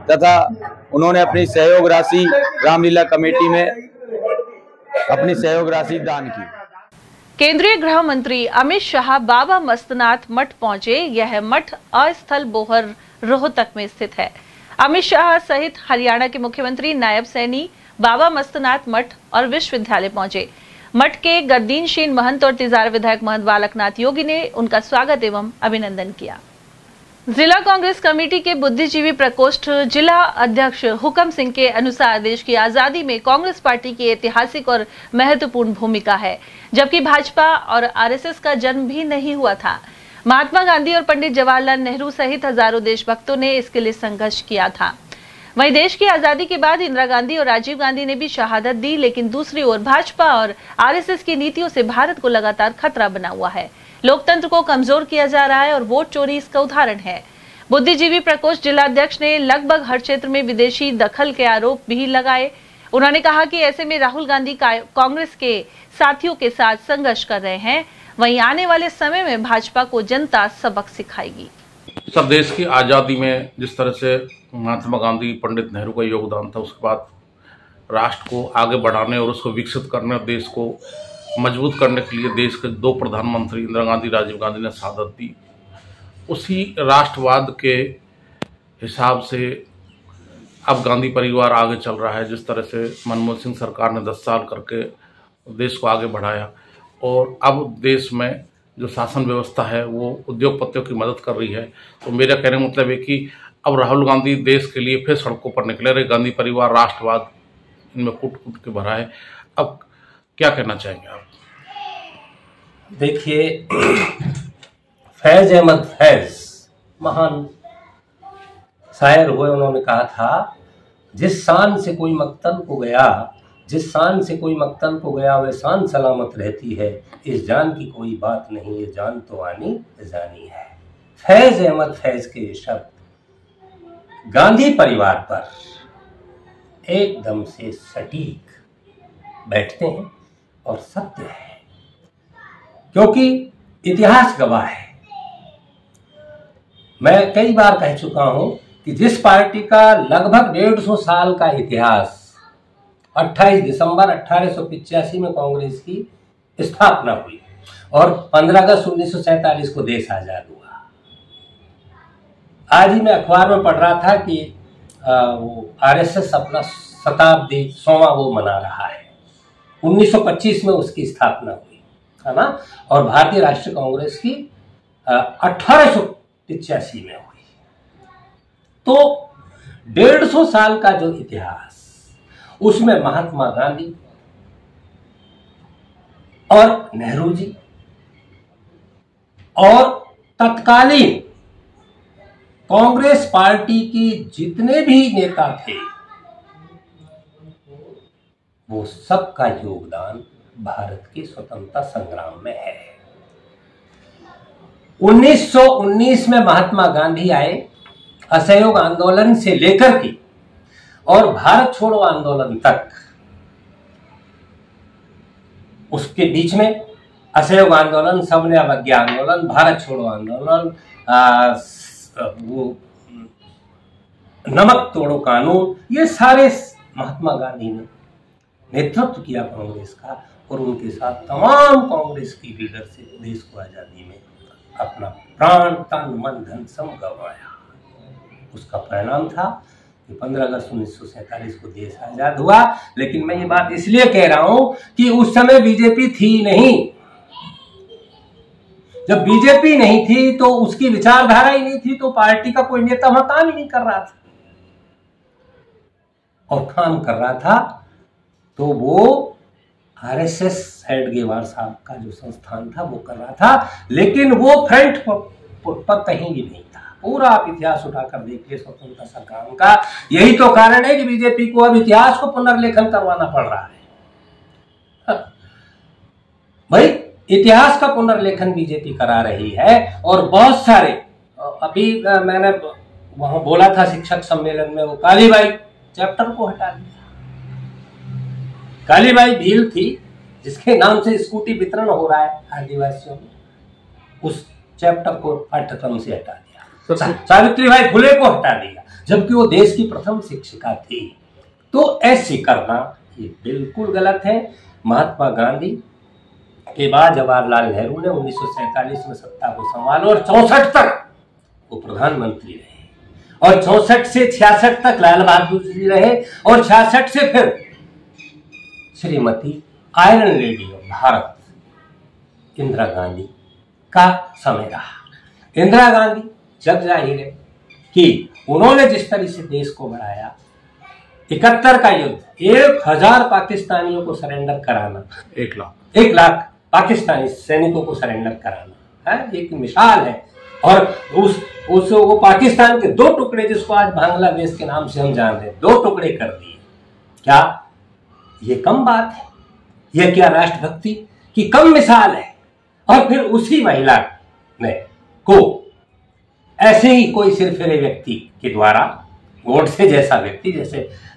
तथा उन्होंने अपनी सहयोग राशि रामलीला कमेटी में अपनी सहयोग राशि दान की। केंद्रीय गृह मंत्री अमित शाह बाबा मस्तनाथ मठ पहुंचे। यह मठ अस्थल बोहर रोहतक में स्थित है। अमित शाह सहित हरियाणा के मुख्यमंत्री नायब सैनी बाबा मस्तनाथ मठ और विश्वविद्यालय पहुंचे। मठ के गर्दीनशीन महंत और तिजार विधायक महंत बालकनाथ योगी ने उनका स्वागत एवं अभिनंदन किया। जिला कांग्रेस कमेटी के बुद्धिजीवी प्रकोष्ठ जिला अध्यक्ष हुकम सिंह के अनुसार देश की आजादी में कांग्रेस पार्टी की ऐतिहासिक और महत्वपूर्ण भूमिका है, जबकि भाजपा और आरएसएस का जन्म भी नहीं हुआ था। महात्मा गांधी और पंडित जवाहरलाल नेहरू सहित हजारों देशभक्तों ने इसके लिए संघर्ष किया था। वहीं देश की आजादी के बाद इंदिरा गांधी और राजीव गांधी ने भी शहादत दी, लेकिन दूसरी ओर भाजपा और आरएसएस की नीतियों से भारत को लगातार खतरा बना हुआ है। लोकतंत्र को कमजोर किया जा रहा है और वोट चोरी इसका उदाहरण है। बुद्धिजीवी प्रकोष्ठ जिलाध्यक्ष ने लगभग हर क्षेत्र में विदेशी दखल के आरोप भी लगाए। उन्होंने कहा कि ऐसे में राहुल गांधी कांग्रेस के साथियों के साथ संघर्ष कर रहे हैं। वहीं आने वाले समय में भाजपा को जनता सबक सिखाएगी। सब देश की आज़ादी में जिस तरह से महात्मा गांधी, पंडित नेहरू का योगदान था, उसके बाद राष्ट्र को आगे बढ़ाने और उसको विकसित करने और देश को मजबूत करने के लिए देश के 2 प्रधानमंत्री इंदिरा गांधी, राजीव गांधी ने शहादत दी। उसी राष्ट्रवाद के हिसाब से अब गांधी परिवार आगे चल रहा है। जिस तरह से मनमोहन सिंह सरकार ने 10 साल करके देश को आगे बढ़ाया और अब देश में जो शासन व्यवस्था है वो उद्योगपतियों की मदद कर रही है। तो मेरा कहने का मतलब है कि अब राहुल गांधी देश के लिए फिर सड़कों पर निकले रहे। गांधी परिवार, राष्ट्रवाद इनमें कूट कूट के भरा है। अब क्या कहना चाहेंगे आप? देखिए, फैज अहमद फैज महान शायर हुए। उन्होंने कहा था, जिस शान से कोई मक्तल को गया, जिस शान से कोई मक्तल को गया वह शान सलामत रहती है। इस जान की कोई बात नहीं, ये जान तो आनी जानी है। फैज अहमद फैज के शब्द गांधी परिवार पर एकदम से सटीक बैठते हैं और सत्य है, क्योंकि इतिहास गवाह है। मैं कई बार कह चुका हूं कि जिस पार्टी का लगभग 150 साल का इतिहास, 28 दिसंबर 1885 में कांग्रेस की स्थापना हुई और 15 अगस्त 1947 को देश आजाद हुआ। आज ही मैं अखबार में पढ़ रहा था कि वो आरएसएस अपना शताब्दी 100वां वो मना रहा है। 1925 में उसकी स्थापना हुई है ना, और भारतीय राष्ट्रीय कांग्रेस की 1885 में हुई। तो 150 साल का जो इतिहास, उसमें महात्मा गांधी और नेहरू जी और तत्कालीन कांग्रेस पार्टी की जितने भी नेता थे, वो सबका योगदान भारत के स्वतंत्रता संग्राम में है। 1919 में महात्मा गांधी आए, असहयोग आंदोलन से लेकर के और भारत छोड़ो आंदोलन तक, उसके बीच में असहयोग आंदोलन, सबने अवज्ञा आंदोलन, भारत छोड़ो आंदोलन, वो नमक तोड़ो कानून, ये सारे महात्मा गांधी ने नेतृत्व किया कांग्रेस का, और उनके साथ तमाम कांग्रेस की लीडर से देश को आजादी में अपना प्राण, तन, मन, धन सब गंवाया। उसका परिणाम था कि 15 अगस्त 1947 को देश आजाद हुआ। लेकिन मैं ये बात इसलिए कह रहा हूं कि उस समय बीजेपी थी नहीं। जब बीजेपी नहीं थी तो उसकी विचारधारा ही नहीं थी, तो पार्टी का कोई नेता वहां काम ही नहीं कर रहा था, और काम कर रहा था तो वो आरएसएस हेडगेवार साहब का जो संस्थान था वो कर रहा था, लेकिन वो फ्रंट पर कहीं भी नहीं था। पूरा आप इतिहास उठाकर देखिए स्वतंत्रता संग्राम का। यही तो कारण है कि बीजेपी को अब इतिहास को पुनर्लेखन करवाना पड़ रहा है। भाई इतिहास का पुनर्लेखन बीजेपी करा रही है, और बहुत सारे, अभी मैंने वहां बोला था शिक्षक सम्मेलन में, वो कालीबाई चैप्टर को हटा दिया। कालीबाई भील थी जिसके नाम से स्कूटी वितरण हो रहा है आदिवासियों में, उस चैप्टर को पाठ्यक्रम से हटा दिया। सावित्रीबाई फुले को हटा दिया, जबकि वो देश की प्रथम शिक्षिका थी। तो ऐसे करना ये बिल्कुल गलत है। महात्मा गांधी के बाद जवाहरलाल नेहरू ने 1947 में सत्ता को संभाला और 64 तक वो प्रधानमंत्री रहे, और 64 से 66 तक लाल बहादुर जी रहे, और 66 से फिर Shrimati iron lady of Bharat Indira Gandhi का समय रहा। इंदिरा गांधी जग जाहिर है कि उन्होंने जिस तरह से देश को बढ़ाया, 71 का युद्ध, 1000 पाकिस्तानियों को सरेंडर कराना, 1 लाख पाकिस्तानी सैनिकों को सरेंडर कराना है, एक मिसाल है। और उस वो पाकिस्तान के 2 टुकड़े, जिसको आज बांग्लादेश के नाम से हम जान रहे हैं, 2 टुकड़े कर दिए। क्या ये कम बात है? यह क्या राष्ट्रभक्ति की कम मिसाल है? और फिर उसी महिला ने को ऐसे ही कोई सिरफिरे व्यक्ति के द्वारा, गोडसे जैसा व्यक्ति,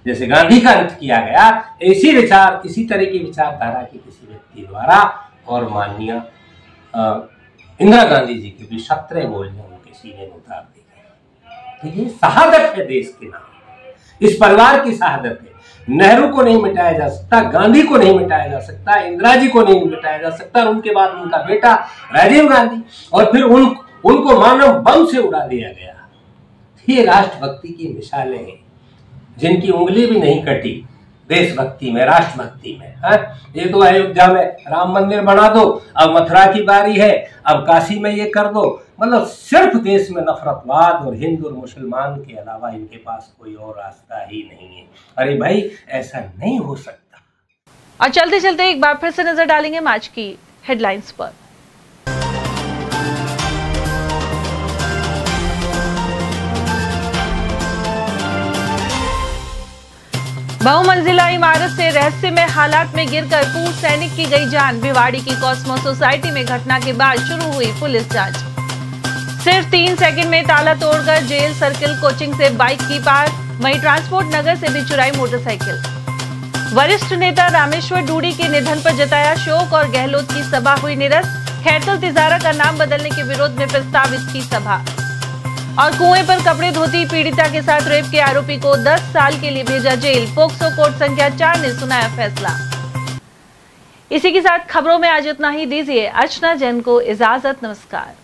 जैसे गांधी का अंत किया गया, इसी तरह की विचारधारा के किसी व्यक्ति द्वारा, और माननीय इंदिरा गांधी जी के भी 17 गोलियां उनके सीने में उतार दी गई। तो ये शहादत है देश के नाम, इस परिवार की शहादत है। नेहरू को नहीं मिटाया जा सकता, गांधी को नहीं मिटाया जा सकता, इंदिरा जी को नहीं मिटाया जा सकता, और उनके बाद उनका बेटा राजीव गांधी, और फिर उनको मानव बम से उड़ा दिया गया। ये राष्ट्रभक्ति की मिसालें हैं जिनकी उंगली भी नहीं कटी देशभक्ति में, राष्ट्रभक्ति में। ये तो अयोध्या में राम मंदिर बना दो, अब मथुरा की बारी है, अब काशी में ये कर दो। मतलब सिर्फ देश में नफरतवाद और हिंदू और मुसलमान के अलावा इनके पास कोई और रास्ता ही नहीं है। अरे भाई ऐसा नहीं हो सकता। और चलते चलते एक बार फिर से नजर डालेंगे मैच की हेडलाइंस पर। बहुमंजिला इमारत से रहस्यमय हालात में गिरकर पूर्व सैनिक की गई जान। भिवाड़ी की कॉस्मो सोसाइटी में घटना के बाद शुरू हुई पुलिस जांच। सिर्फ 3 सेकंड में ताला तोड़कर जेल सर्किल कोचिंग से बाइक की पार, वहीं ट्रांसपोर्ट नगर से भी चुराई मोटरसाइकिल। वरिष्ठ नेता रामेश्वर डूडी के निधन पर जताया शोक और गहलोत की सभा हुई निरस्त। खैरतल तिजारा का नाम बदलने के विरोध में प्रस्तावित की सभा। और कुएं पर कपड़े धोती पीड़िता के साथ रेप के आरोपी को 10 साल के लिए भेजा जेल। पोक्सो कोर्ट संख्या 4 ने सुनाया फैसला। इसी के साथ खबरों में आज इतना ही। दीजिए अर्चना जैन को इजाजत। नमस्कार।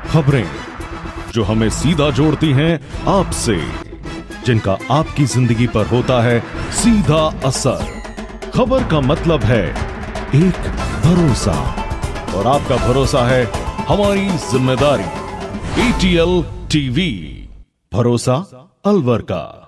खबरें जो हमें सीधा जोड़ती हैं आपसे, जिनका आपकी जिंदगी पर होता है सीधा असर। खबर का मतलब है एक भरोसा, और आपका भरोसा है हमारी जिम्मेदारी। ATL TV, भरोसा अलवर का।